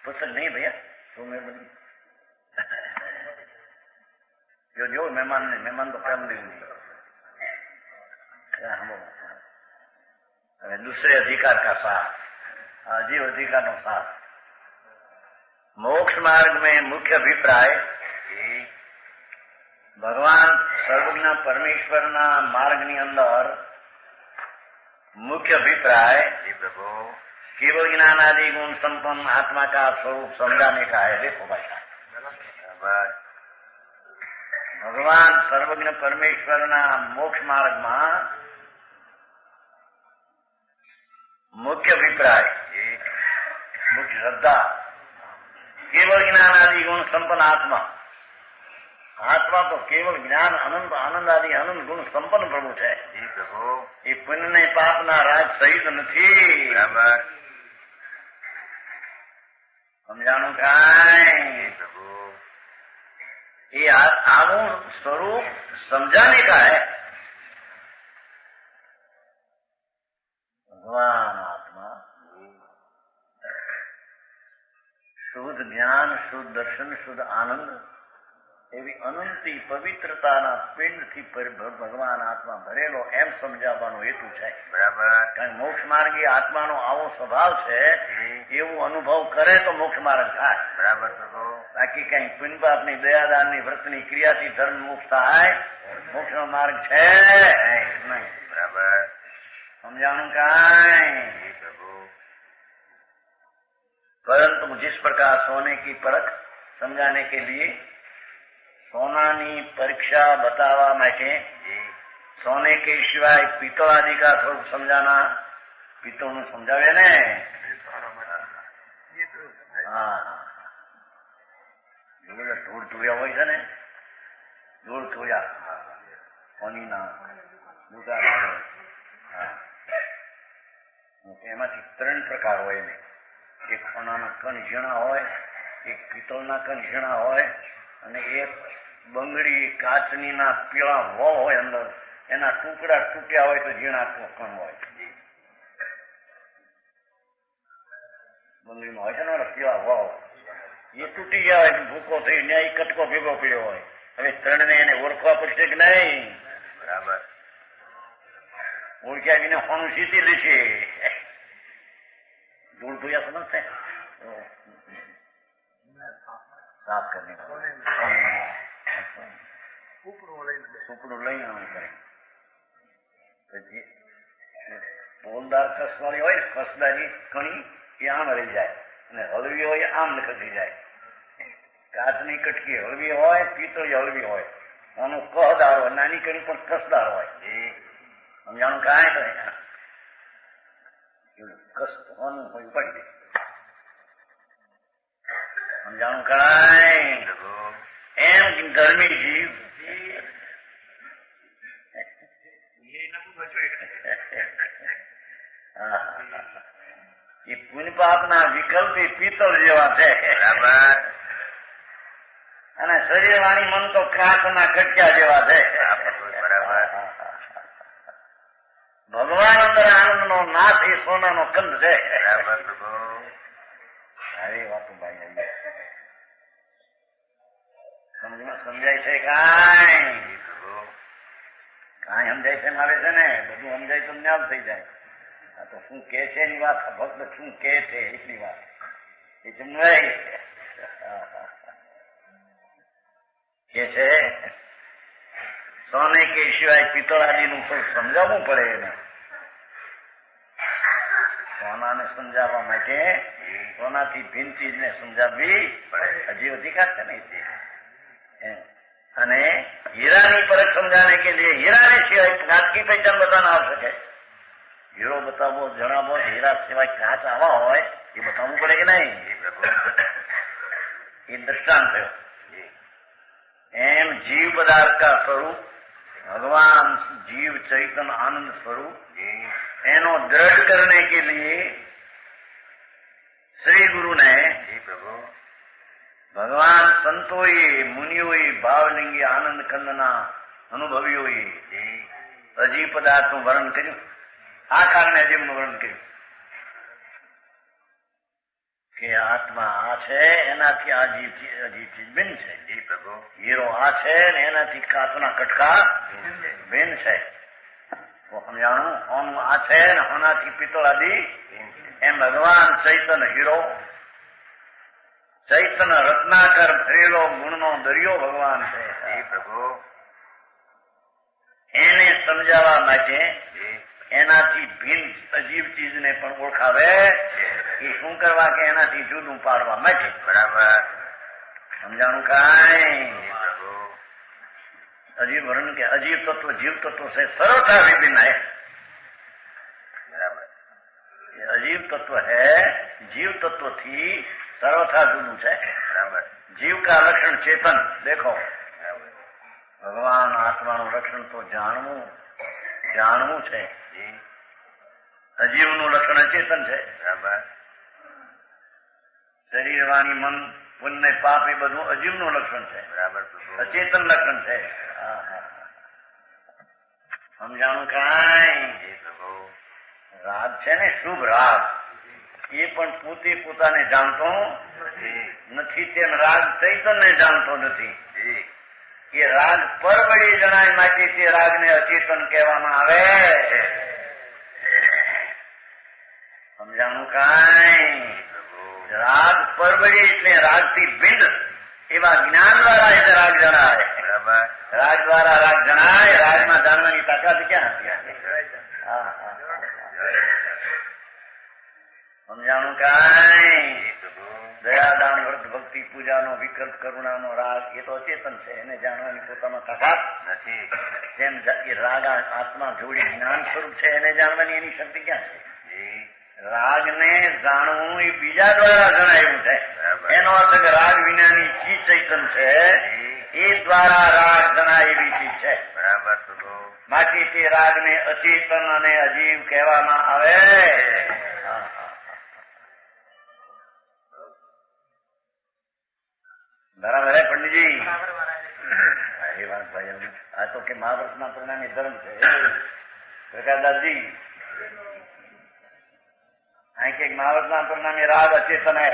પુસ્તક નહીં ભૈયા શું મેં બધી જો મહેમાન તો પ્રેમ નહીં. दूसरे अधिकार का साथ जीव अधिकार नो साथ मोक्ष मार्ग में मुख्य अभिप्राय भगवान सर्वज्ञ परमेश्वर ना मार्ग ની અંદર मुख्य अभिप्राय केवल ज्ञान आदि गुण संपन्न आत्मा का स्वरूप समझाने का है. देखो भाई भगवान सर्वज्ञ परमेश्वर ना मोक्ष मार्ग में मुख्य अभिप्राय मुख्य श्रद्धा केवल ज्ञान आदि गुण संपन्न आत्मा तो केवल ज्ञान अनंत आनंद आदि अनंत गुण संपन्न प्रभु है. ये पुण्य ने पाप ना राज सहित નથી. समझाणु कांई ये आવું स्वरूप समझाने का है. भगवान आत्मा शुद्ध ज्ञान शुद्ध दर्शन शुद्ध आनंद એવી અનંતી પવિત્રતાના પિંડથી ભગવાન આત્મા ભરેલો એમ સમજાવવાનો હેતુ છે. બરાબર. કારણ મોક્ષ માર્ગી આત્માનો આવો સ્વભાવ છે એવું અનુભવ કરે તો મોક્ષ માર્ગ થાય. બરાબર. બાકી કઈ પુણ્યપાપની દયાદાનની વ્રતની ક્રિયાથી ધર્મ મોક્ષ થાય મોક્ષ નો માર્ગ છે નહીં. બરાબર. समझाणु कांई परंतु जिस प्रकार सोने की परख समझाने के लिए सोनानी परीक्षा बतावा માટે सोने के सिवाय पीतल आदि का स्वरूप समझाना पीतल નું સમજાવે ને. હા ધૂળ ધોયા હોય છે ને ધૂળ ધોયા કોનીના દુકાન એમાંથી 3 પ્રકાર હોય ને. એક સોનાના કણ ઝીણા હોય, એક પિત્તળના કણ ઝીણા હોય અને એક બંગડી કાચની ના પીળા વો હોય અંદર એના ટુકડા તૂટ્યા હોય તો ઝીણા કણ હોય. બંગડીમાં હોય છે ને પીળા વો એ તૂટી ગયા હોય ભૂકો થઈ ન્યાય કટકો ભેગો પડ્યો હોય. હવે ત્રણને એને ઓળખવા પડશે કે નહીં? બરાબર. ઓળખ્યા વિના હોનું સીધી લેશે. ધૂળ ધોયા સમજશે સાફ કરીને ઉપડું લઈને આમ કરે. પછી પોલદાર કસવાળી હોય ને કસદારી કણી એ આમ રહી જાય અને હળવી હોય આમ ખસી જાય. કાચની કટકી હળવી હોય, પિત્તળી હળવી હોય. આનું કહદાર હોય, નાની કણી પણ કસદાર હોય. સમજાણું કાંઈ તો કસવાનું હોય પડી દે. સમજાણું કાંઈ એમ ધર્મી જીવ એ પુણ્ય પાપના વિકલ્પ પિત્તળ જેવા છે. અને શરીર વાણી મન તો કાચના કટક્યા જેવા છે. ભગવાન અંદર આનંદનો નાથ એ સોનાનો કંદ છે. સારી વાતો ભાઈ સમજાય છે? કાંઈ સમજાય છે આવે છે ને બધું સમજાય તો જ્ઞાન થઈ જાય. આ તો શું કે છે એની વાત, ભક્ત શું કે છે એટલી વાત એ સમજાય કે છે. સોને કે સિવાય પિત્તળાદીનું પણ સમજાવવું પડે એને. સોનાને સમજાવવા માટે સોનાથી ભિન્ન ચીજને સમજાવવી હજી અધિકાર છે ને. અને હીરાની પરખ समझाने के लिए हीरा सिवाय कांच की पहचान बताना आवश्यक है. हीरो बतावो जणावो हीरा सिवाय कांच आवा હોય એ બતાવવું પડે કે નહીં? એ દ્રષ્ટાંત થયો. એમ जीव पदार्थ का स्वरूप भगवान जीव चैतन्य आनंद स्वरूप एनो दृढ़ करने के लिए श्री गुरु ने भगवान संतोए मुनियोए भावलिंगी आनंद कंदना अनुभवीओए अजीव पदार्थનું વર્ણન કર્યું. આ કારણે અજીવનું વર્ણન કર્યું કે આત્મા આ છે એનાથી આ જીવ ચીજ ભિન્ન છે. હીરો આ છે ને એનાથી કાચના કટકા ભિન્ન છે. તો સમજાણું હોનું આ છે ને હોનાથી પિત્તળ આદિ એમ ભગવાન ચૈતન્ય હીરો ચૈતન્ય રત્નાકર ભરેલો ગુણનો દરિયો ભગવાન છે. એને સમજાવવા માટે એનાથી ભિન્ન અજીબ ચીજને પણ ઓળખાવે. એ શું કરવા કે એનાથી જુદું પાડવા માટે. બરાબર સમજાણું કાંઈ? अजीब वर्ण के अजीब तत्व जीव तत्व से सर्वथा विभिन्न है. बराबर. ये अजीब तत्व है जीव तत्व थी सर्वथा जुदू है. बराबर. जीव का लक्षण चेतन देखो. भगवान आत्माનું લક્ષણ તો જાણવું છે. અજીવનું લક્ષણ અચેતન છે. બરાબર. શરીર વાણી મન પુણ્ય પાપ એ બધું અજીવનું લક્ષણ છે. બરાબર. અચેતન લક્ષણ છે. સમજાણું કાંઈ? રાગ છે ને શુભ રાગ એ પણ પોતે પોતાને જાણતો નથી. તેમ રાગ ચૈતન્ય જાણતો નથી. એ રાગ પરવળી જણાય માટે તે રાગને અચેતન કહેવામાં આવે. સમજાણું કાંઈ? રાગ પરવળી એટલે રાગથી ભિન્ન એવા જ્ઞાન દ્વારા એટલે રાગ જણાય. રાગ દ્વારા રાગ જણાય. રાગમાં જાણવાની તાકાત ક્યાં હતી? સમજાણું કાંઈ? દયાદાન વ્રત ભક્તિ પૂજાનો વિકલ્પ કરુણાનો રાગ એ તો અચેતન છે. એને જાણવાની પોતામાં તાકાત નથી. તેમ એ રાગ આત્મા જોડી જ્ઞાન સ્વરૂપ છે. એને જાણવાની એની શક્તિ ક્યાં છે? રાગને જાણવું એ બીજા દ્વારા જણાયું છે. એનો અર્થ કે રાગ વિનાની ચીજ ચૈતન છે. એ દ્વારા રાગ જણાય એવી ચીજ છે. બરાબર. બાકી તે રાગને અચેતન અને અજીવ કહેવામાં આવે. બરાબર હે પંડિતજી? એ વાત ભાઈ આ તો કે મહાભારતના પરિણામે ધર્મ છે. પ્રકાશદાસજી અહીં કે મહાભારતના પરિણામે રાગ અચેતન હે.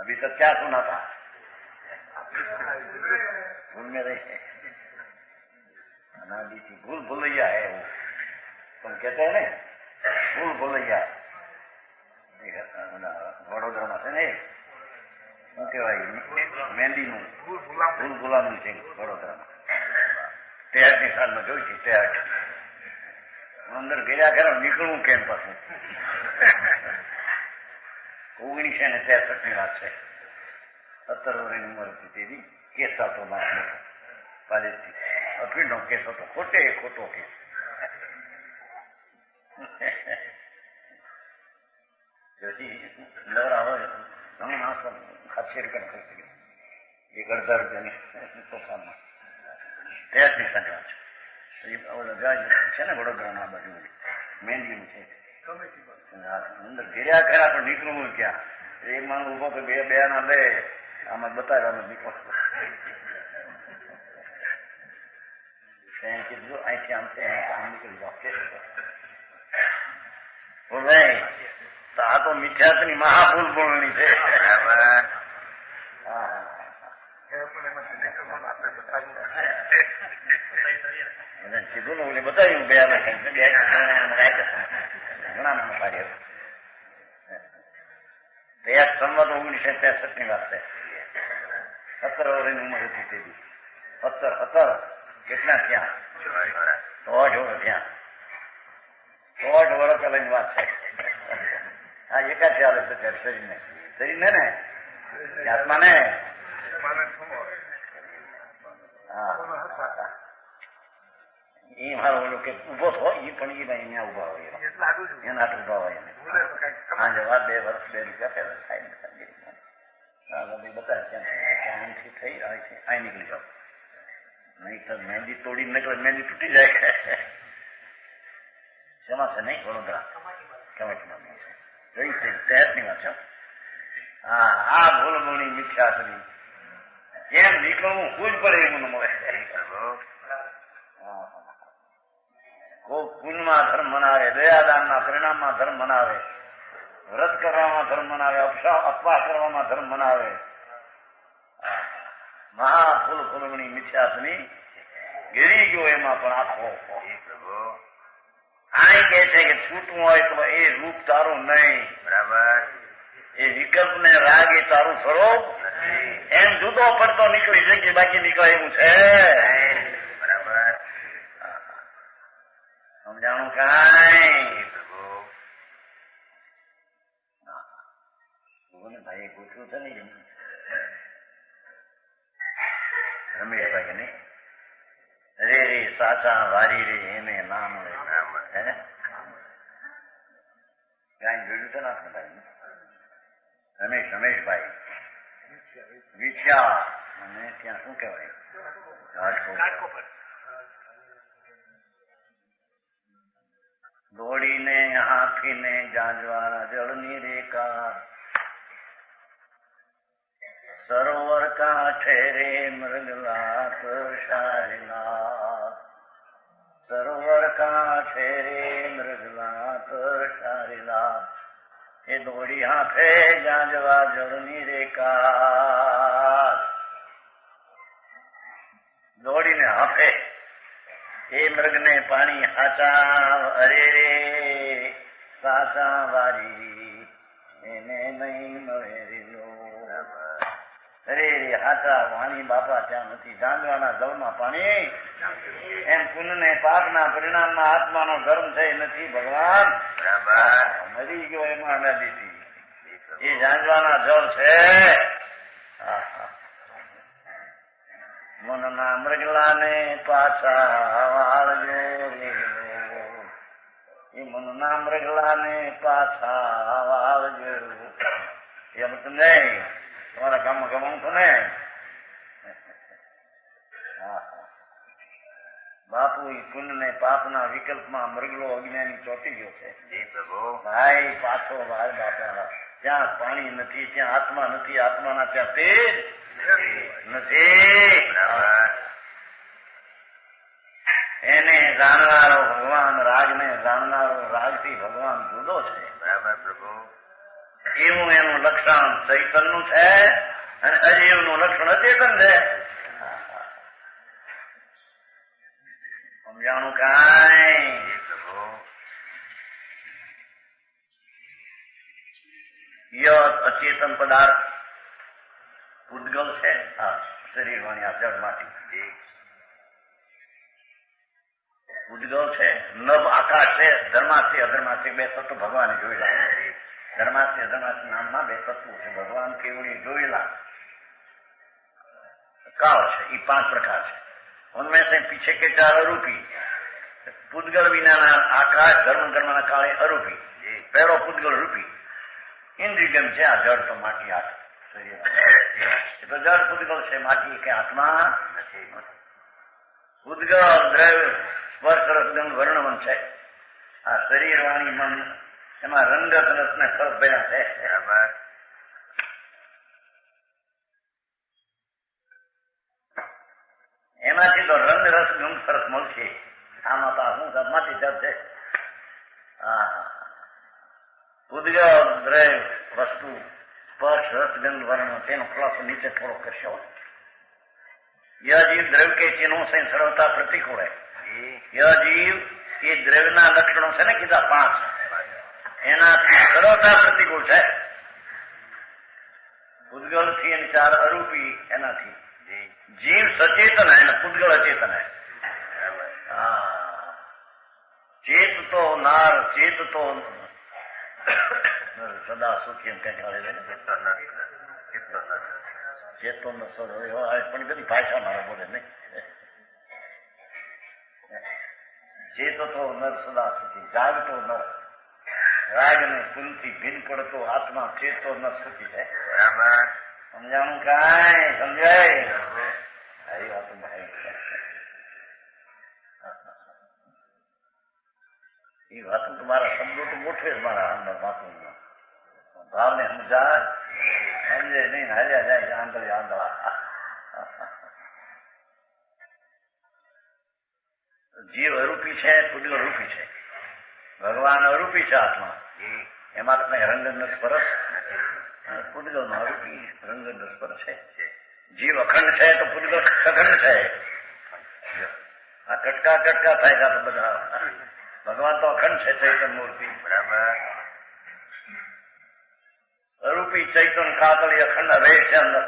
अभी तक क्या सुना था? भूल में रहे अनादि थी, भूल भूलैया है वो, तुम कहते हैं ना भूल भूलैया વડોદરામાં છે ને શું કહેવાય મહેંદીનું ભૂલ ભૂલાનું છે વડોદરામાં 63ની સાલમાં જોઈ છે 63 અંદર ગયા ખરા નીકળવું કેમ પાછું 1963ની વાત છે 17 વર્ષની ઉંમર હતી તેની કેસ હતો મારો પાલેથી અફીણનો કેસ હતો ખોટો કેસ નવરા ઘણો માણસો ખાસી રકમ કરી શકે 1000 રૂપિયાની તોફાનમાં 63ની સાચી વાત છે ને વડોદરાના બાજુ મહેંદીનું છે અંદર ઘેર્યા ખરા પણ નીકળવું ક્યાં એક માણસ ઉભો તો બે ના બે આમાં બતાવ્યા નીકળો કીધું અહીંથી આમ છે આમ નીકળી જાઓ બોલાય તો આ તો મિથ્યાત્વની મહાભૂલ બોલણી છે. કીધું ને ઓલે બતાવ્યું ઘણા નામ પાડ્યા. સંવત 1963ની વાત છે. 17 વર્ષની ઉંમર હતી તેથી 17 કેટલા થયા 8 વર્ષ થયા 8 વર્ષ પહેલાની વાત છે. હા એકા ચાલે છે ત્યારે શરીરને ને આત્માને હા એ મારો ઓલો કે ઉભો થો એ પણ એ ભાઈ અહીંયા ઉભા હોય એના હાથ ઉભા હોય હા જવાબ 2 વર્ષ 2 રૂપિયા પહેલા થાય બતાવે અહીંથી થઈ અહીં નીકળી જાઓ નહીં તો મહેંદી તોડી નીકળે મહેંદી તૂટી જાય. શેમાં છે નહીં વડોદરા કમેટીમાં જોઈ છે 63ની વાત છે. હા આ ભૂલ ભૂલની મિથ્યાસની કેમ નીકળવું કોઈ પડે એવું મળે. કોઈ પુણ્યમાં ધર્મ મનાવે, દયાદાનના પરિણામમાં ધર્મ મનાવે, વ્રત કરવામાં ધર્મ મનાવે, અપવાસ કરવામાં ધર્મ મનાવે. મહાફૂલ ફૂલમણી મિથ્યાસની ગીરી ગયો એમાં પણ આખો આ કે છે કે છૂટવું હોય તો એ રૂપ તારું નહીં બરાબર એ વિકલ્પ ને રાગ એ તારું સ્વરૂપ એમ જુદો પડતો નીકળી જગ્યા બાકી નીકળે એવું છે બરાબર સમજાણું કાંઈ ભાઈ પૂછવું છે ને રમેશભાઈ ને રે રે સાચા વારી રે એને ના મળે ક્યાંય જોયું છે ને રમેશભાઈ વિછ્યા અને ત્યાં શું કહેવાય રાજકોટ દોડીને હાથીને જાંજવાના જળની રેખા સરોવર કાંઠે રે મૃગલાત શારીનાથ સરોવર કાંઠે રે મૃગલાત શારીનાથ એ દોડી હાથે જાંજવા જળની રેખા દોડીને હાથે એ મૃગને પાણી હાચા અરે રે સાચા વારી એને નહીં મળે રીલો અરે રે હાચા વાણી બાપા ત્યાં નથી જાંજવાના જળમાં પાણી એમ પુણ્ય પાપના પરિણામના આત્માનો ધર્મ છે નથી ભગવાન મરી ગયો એમાં અનાદિથી એ જાંજવાના જળ છે. મનના મૃગલાને પાછા વાળજો એ મનના મૃગલાને પાછા વાળજો એમ તો નહીં તમારા ગામમાં ગમાવું છું ને બાપુ પુણ્ય ને પાપના વિકલ્પમાં મૃગલો અજ્ઞાની ચોટી ગયો છે ભાઈ પાછો ભાઈ બાપા ત્યાં પાણી નથી ત્યાં આત્મા નથી આત્માના ત્યાં તેજ નથી એને જાણનારો ભગવાન રાગને જાણનારો રાગથી ભગવાન જુદો છે બરાબર પ્રભુ એ એવું એનું લક્ષણ ચૈતનનું છે અને અજીવનું લક્ષણ અચેતન છે. સમજાણું કાંઈ? અચેતન પદાર્થ પૂતગલ છે. શરીર વાણી આ જળમાંથી પૂતગલ છે. નભ આકાશ છે. ધર્માથી અધર્માથી બે તત્વ ભગવાને જોયેલા. ધર્માથી અધર્માથી નામમાં બે તત્વો છે. ભગવાન કેવડી જોયેલા કાળ છે. એ 5 प्रकार છે. उनमें से पीछे के 4 अरूपी. पूतगल विना आकाश धर्म कर्म काले अरूपी. पहलो पूतगल रूपी इंद्रियम છે. આ જળ તો માટી હાથ શરીર તો જળ પૂતગલ છે. માટી કે આત્મા નથી. પૂતગલ દ્રવ્ય સ્પર્શ રસ ગંધ વર્ણવન છે. આ શરીર વાણી મન એમાં રંગ રસ ને ફરક ભર્યા છે. એમાંથી તો રંગ રસ ગંધ ફરક મળશે. આમાં તો શું માંથી જપ છે. પૂતગલ દ્રવ્ય વસ્તુ સ્પર્શ રસ ગંધ વર્ણ તેનો ખુલાસો નીચે થોડો કરશો. यह जीव द्रव्य के चिन्हों से सर्वथा प्रतिकूल है. यह जीव ये द्रव्यના લક્ષણો છે ને કીધા 5 એનાથી સર્વથા પ્રતિકૂળ છે. પૂતગલ થી 4 અરૂપી એનાથી जीव सचेतन है ना पूतगल अचेतन है. चेत तो नार चेत तो सदा सुखी એમ કઈ ચાલે છે. ચેતો ન પણ બધી ભાષા મારા બોલે નહીં. ચેતો તો નર સદા સુખી જાગતો નર રાગ ને કુલથી ભિન્ન પડતો આત્મા ચેતો નર સુખી છે. સમજાણું કાંઈ? સમજાય? આવી વાતો એ વાતો તો મારા શબ્દો તો ગોઠવે જ મારા અંદર વાતો ભાવને સમજા સમજે નહીં હાલ્યા જાય આંધળી આંધળા. જીવ અરૂપી છે. પૂતગલ રૂપી છે. ભગવાન અરૂપી છે. આત્મા એમાં તો કઈ રંગ ન સ્પર્શ. પૂતગલ નો અરૂપી રંગ ન સ્પર્શ છે. જીવ અખંડ છે તો પૂતગલ સખંડ છે. આ કટકા કટકા થાય તો બધા. ભગવાન તો અખંડ છે. ચૈતન મૂર્તિ બરાબર. અરૂપી ચૈતન કાતળી અખંડ રહે છે અંદર.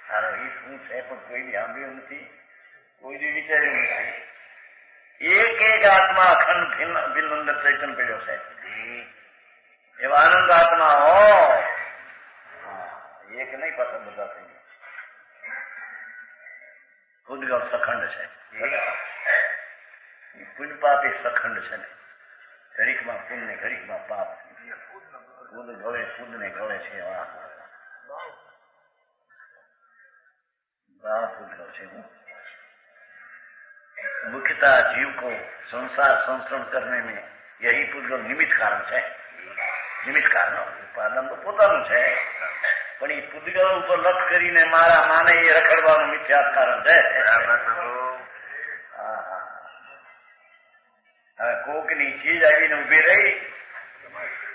સારો એ શું છે પણ કોઈ સાંભળ્યું નથી, કોઈ વિચાર્યું નથી. એક આત્મા અખંડ ભિન્ન અંદર ચૈતન પડ્યો છે. એવા આનંદ આત્મા હો એક નહીં પાછા બધા થઈ ગયા. પૂતગલ સખંડ છે. પુણ્ય પાપ એ સખંડ છે ને. ઘડીકમાં પુણ્ય ઘડીકમાં પાપ. પૂદ ગળે પૂદ ને ગળે છે. પૂતગલ છે. मुख्यतः जीव को संसार संस्करण करने में यही पूतगल निमित्त कारण है. નિમિત્ત કારણ ઉપાદાન તો પોતાનું છે પણ એ પૂતગલ ઉપર લક્ષ કરીને મારા માને એ રખડવાનું મિથ્યાત કારણ છે. હવે કોકની ચીજ આવીને ઉભી રહી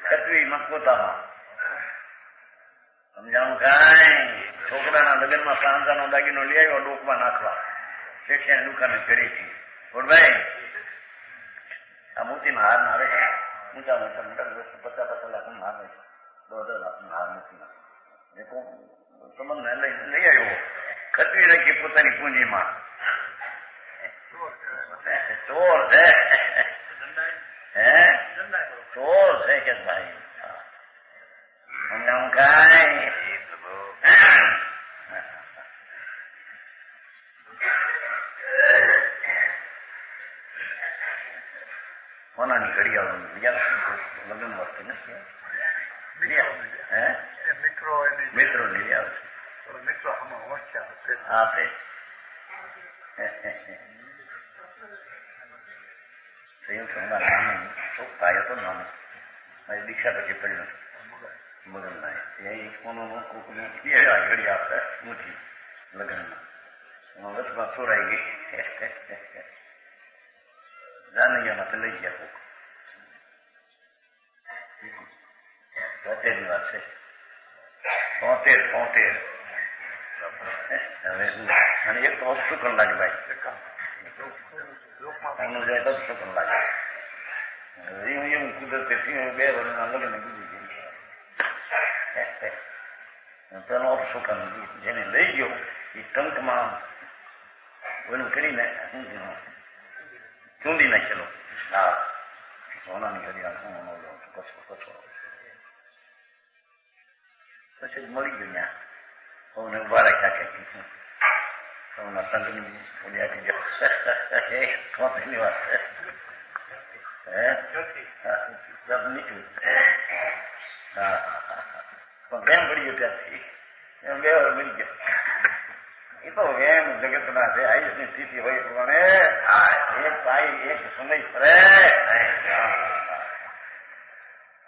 કચવી મતપોતામાં. સમજાણું કાંઈ? છોકરાના લગ્નમાં સાંજાનો દાગીનો લઈ આવ્યો ડોકમાં નાખવા. શેઠિયાની દુકાને ચડીથી ભાઈ આ મોતીના હાર ના આવે છે. ઊંચા મોટા મોટા 50-50 લાખનો હાર હોય છે. 10 લાખનો હાર મોતીના સંબંધ લઈ આવ્યો. ખતવી રાખી પોતાની પૂંજીમાં. ચોર છે. હે ચોર છે કે ભાઈ? સમજાવું કાંઈ? કોનાની ઘડિયાળ બીજા લગ્ન વસ્તુ નથી. મિત્રો લઈ આવે છે. હા તે ભાઈ હતો નાનો મારી દીક્ષા પછી પડ્યો મગન ના ઘડી આપે ઊંચી લગ્નમાં વચમાં ચોરાઈ ગઈ. જાનૈયામાં તો લઈ ગયા કોક 73 વાત છે. 73 હવે અને એક તો અપશુકન લાગે ભાઈ, એનું જાય તો અપશુકન લાગે. એવું કુદરતી 2 વર્ષના લગ્ન કીધું પેલો અપશુકન જેને લઈ ગયો એ ટંકમાં ઓલું કરીને ચૂંદી નાખેલો. હા, સોનાની ઘડિયાળ કચો પછી મળી ગયું ત્યાં. સૌને ઉભા રાખ્યા કે સૌના સંઘની ઓલી આપી ગયો. કોની વાત છે? નીકળ્યું. હા, પણ કેમ પડી ગયો ત્યાંથી? એમ 2 વાર મળી ગયો. એ તો એમ જગતના છે, આયુષની સ્થિતિ હોય પ્રમાણે એક પાઈ એક સમય ફરે.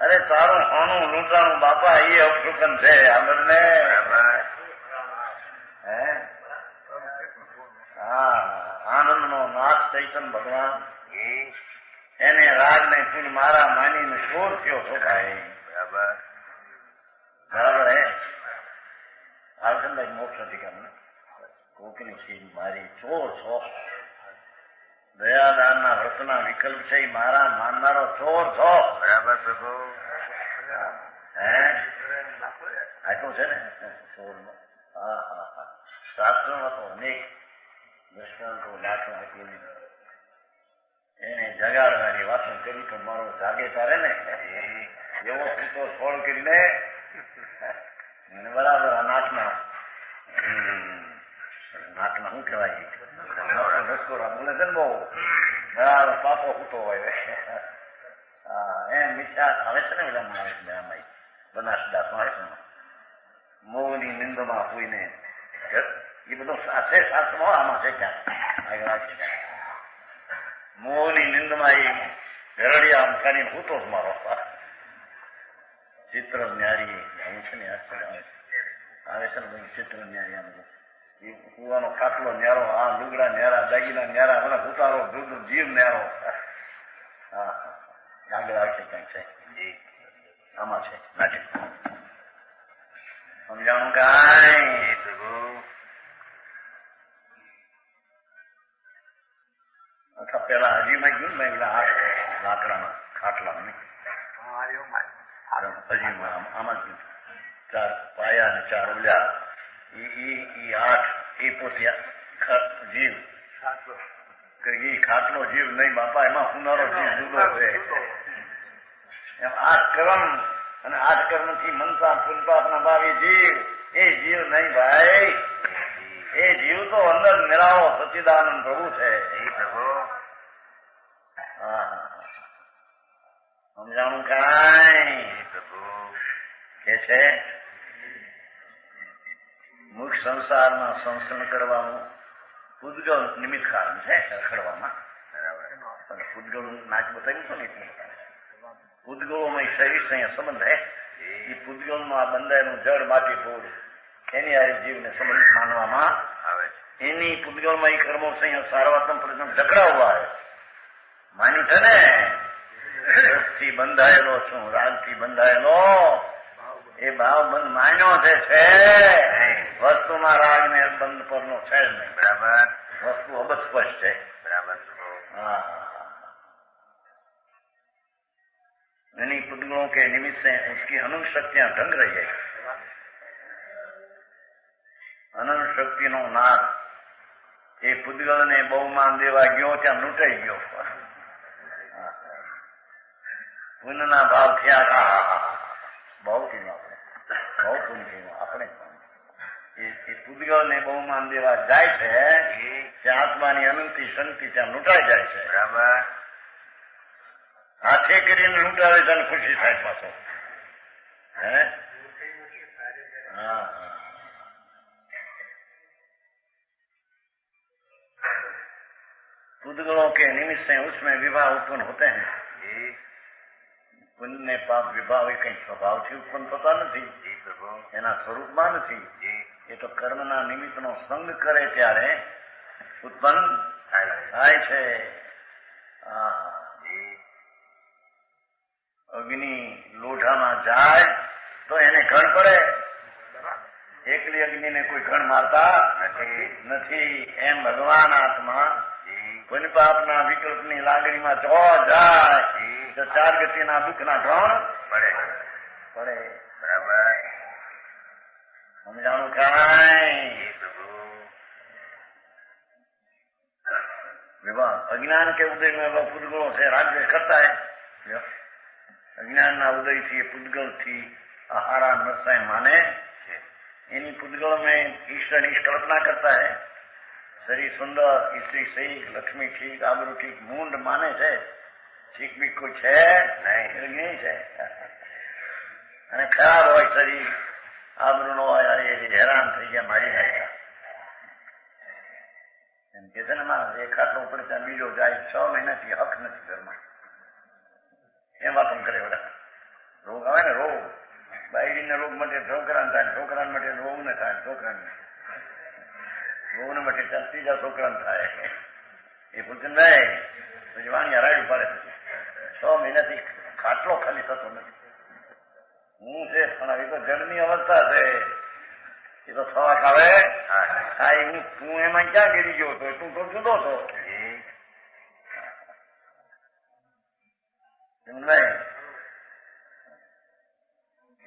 અરે તારું હોનું લૂંટાણું બાપા એ અપશુકન છે. આનંદને આનંદ નો નાથ ચૈતન ભગવાન એને રાગ ને તું મારા માનીને ચોર થયો છો ભાઈ. બરાબર હે? આવશંભાઈ મોક્ષ અધિકાર કોકની સીધ મારી ચોર છો. દયાદાનના વ્રતના વિકલ્પ છે મારા માનનારો ચોર છો. બરાબર પ્રભુ? આટલું છે ને ચોરનો. હા હા હા, શાસ્ત્રમાં તો અનેક દ્રષ્ટાંતો દાખલા આપીને એને જગાડવાની વાતો કરી પણ મારો જાગે તારે ને એવો સૂતો છોડ કરીને બરાબર. આ નાટના શું કહેવાય? રસકોરા બોલે છે ને બહુ બરાબર પાપો સૂતો હોય. હા, એમ મીઠા આવે છે ને પેલા માણસ બનાસદાસમાં આવે છે મોહની નિંદમાં હોઈને એ બધો સાથે શાસ્ત્રમાં આમાં છે. ક્યાં મોહની નિંદમાં એ ઘરડિયા આમ કરીને સૂતો જ મારો ચિત્ર ન્યારી આવું છે ને આવે છે ને ચિત્ર ન્યારી આમ એ કુવાનો ખાટલો ન્યારો, આ લુગડા ન્યારા, દાગીના ન્યારા, મને ઉતારો જીવ ન્યારો. હા, આગળ આવશે ક્યાંક છે આમાં છે નાટક. સમજાણું કાંઈ? અથવા પેલા હજીમાં ગયું ને પેલા 8 લાકડાના ખાટલા હજીમાં આમાં જ 4 પાયા ને 4 ઉલ્યા. એ 8 એ પોતે જીવ ખાટલો જીવ નહીં બાપા, એમાં હુનારો જીવ જુદો છે. એમ 8 કર્મ અને 8 કર્મ થી મનસા પુનપાપના ભાવી જીવ એ જીવ નહીં ભાઈ. એ જીવ તો અંદર નિરાળો સચ્ચિદાનંદ પ્રભુ છે. સમજાણું કાંઈ? કે છે મુખ સંસારમાં સંસર્ણ કરવાનું પૂદગલ નિમિત્ત કારણ છે રખડવામાં. બરાબર, પૂદગલ નાચ બતાવ્યું હતું ને એટલે પૂદગલોમાં શરીર સંબંધ હે. એ પૂદગલમાં આ બંધાયેલું જળ માટી ફૂડ એની આ જીવને સંબંધ માનવામાં આવે છે. એની પૂદગલમાં એ કર્મો સંયમ સારવાત્મ પ્રજ્ઞ જકડાવવા આવે. માન્યું છે ને? રસથી બંધાયેલો છું, રાગથી બંધાયેલો એ ભાવ બંધ માન્યો છે. વસ્તુમાં રાગ ને બંધ પરનો છે જ નહીં. બરાબર, વસ્તુ અબજ સ્પષ્ટ છે. બરાબર. હા, यानी पुद्गलों के निमित्त से उसकी अनंत शक्तियां ढंग रही है. અનંત શક્તિનો નાથ એ પુદ્ગલને બહુમાન દેવા ગયો ત્યાં લૂંટાઈ ગયો. પુણ્યના ભાવ થયા. બહુ થયું બહુ પુણ્ય થયું આપણે. એ પુદ્ગલને બહુમાન દેવા જાય છે ત્યાં આત્માની અનંતી શક્તિ ત્યાં લૂંટાઈ જાય છે. બરાબર. હાથે કરીને લૂંટાવે છે અને ખુશી થાય પાછો. હે હા હા. पुद्गलों के निमित्त से उसमें विवाह उत्पन्न होते हैं. पुण्य ने पाप विवाह कई स्वभाव થી ઉત્પન્ન થતા નથી, એના સ્વરૂપમાં નથી. એ તો કર્મના નિમિત્તનો સંગ કરે ત્યારે ઉત્પન્ન થાય છે. અગ્નિ લોઢામાં જાય તો એને ઘણ પડે. એકલી અગ્નિને કોઈ ઘણ મારતા નથી. એમ ભગવાન આત્મા પુણ્ય પાપના વિકલ્પની લાગણીમાં જો જાય તો ચાર ગતિના દુઃખના ઘણ પડે. બરાબર. સમજાણું કાંઈ? विवाह अज्ञान के उदय में वह पुद्गलों से राज्य करता है. अज्ञान ना उदय थी पुद्गल थी आहारा नरसाय माने इन्हीं पुद्गल में ईश्वर की कल्पना करता है. शरीर सुंदर, स्त्री सही, लक्ष्मी ठीक, आबरू ठीक, मूंड माने છે. ठीक भी कुछ है नहीं છે. અને ખરાબ હોય શરીર, આબરૂ નો હોય, હેરાન થઈ ગયા, મારી નાખ્યા. એમ કે છે ને મારા એક ખાટલો પડે ત્યાં બીજો જાય, 6 મહિનાથી હક નથી ઘરમાં. એમ વાતો કરે બધા. રોગ આવે ને રોગ, બાયડીને રોગ માટે છોકરાને થાય, છોકરાને માટે રોગ ને થાય, છોકરાને રોગ ને માટે ત્રીજા છોકરાને થાય. એ પૂછનભાઈ પછી વાણિયા રાયડું પાડે. પછી 6 મહિનાથી ખાટલો ખાલી થતો નથી. હું છે પણ એ તો જળની અવસ્થા છે. એ તો થવા ખાવે તું એમાં ક્યાં ગીરી ગયો હતો? તું તો જુદો છો.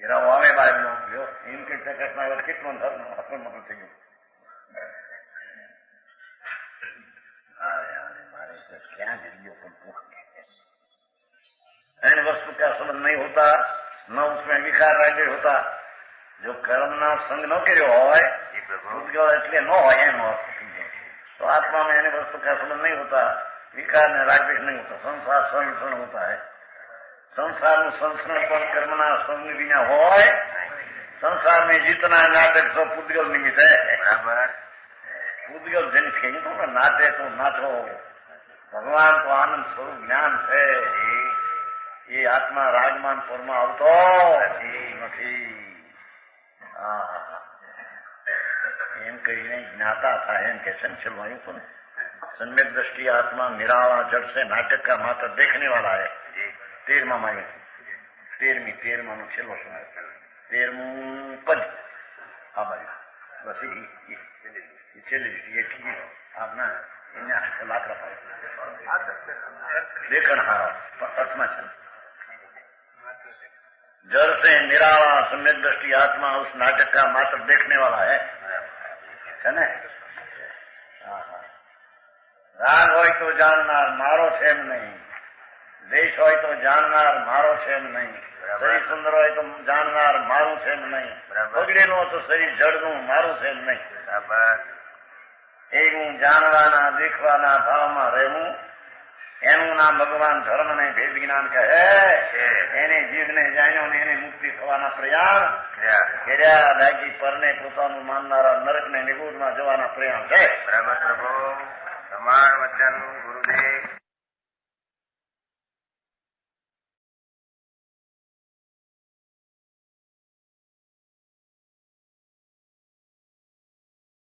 ઘેરાવો આવે બાર નો એમ કે કેટલું મોટું થઈ ગયું. मारे तो क्या गरीबों को दुख है। वस्तु का संबंध नहीं होता, न उसमें विकार राज्य होता। जो कर्म ना संग न કર્યો હોય એટલે ન હોય એમ तो आत्मा में यानी वस्तु का संबंध नहीं होता, विकार में रागद्वेष नहीं होता, संसार संरक्षण होता है। संसार में संस्करण पर कर्मना संग बिना હોય संसार में जितना नाटक सब पुद्गल निमित्त है। बराबर पुद्गल जन कहीं तो नाटे तो नाचो, भगवान तो आनंद स्वरूप ज्ञान है। ये आत्मा रागमान परमा આવતો નથી। એમ કહીને જ્ઞાતા था एम के चलवायु को सम्यक दृष्टि आत्मा निराला जड़ से नाटक का मात्र देखने वाला है। 13मा मांगे 13मा નો છેલ્લો સમય 13મું પદ આ બાજુ બસ એ છેલ્લી એ ઠીક આપના એને લાકડા પાડે देखण हारा अर्थमा છે जड़ से निराला सम्यक दृष्टि आत्मा उस नाटक का मात्र देखने वाला है ने। राग हो तो जाननार मारो छे नहीं, देश हो तो जाननार मारो छे नहीं, शरीर सुंदर हो तो जाननार मारू छे नहीं, बगड़े नो तो शरीर जड़नु मारू छे नहीं। ए हूँ जानवाना देखवाना भाव में रहूं एनु नाम भगवान धर्म ने भेद ज्ञान कहे। एने जीव ने जाण्यो ने एने मुक्ति थवाना प्रयास कर्या बाकी परने पोतानु माननारा नरक ने निगूढ़ में जवाना प्रयास है। बराबर प्रभु समान वचन गुरु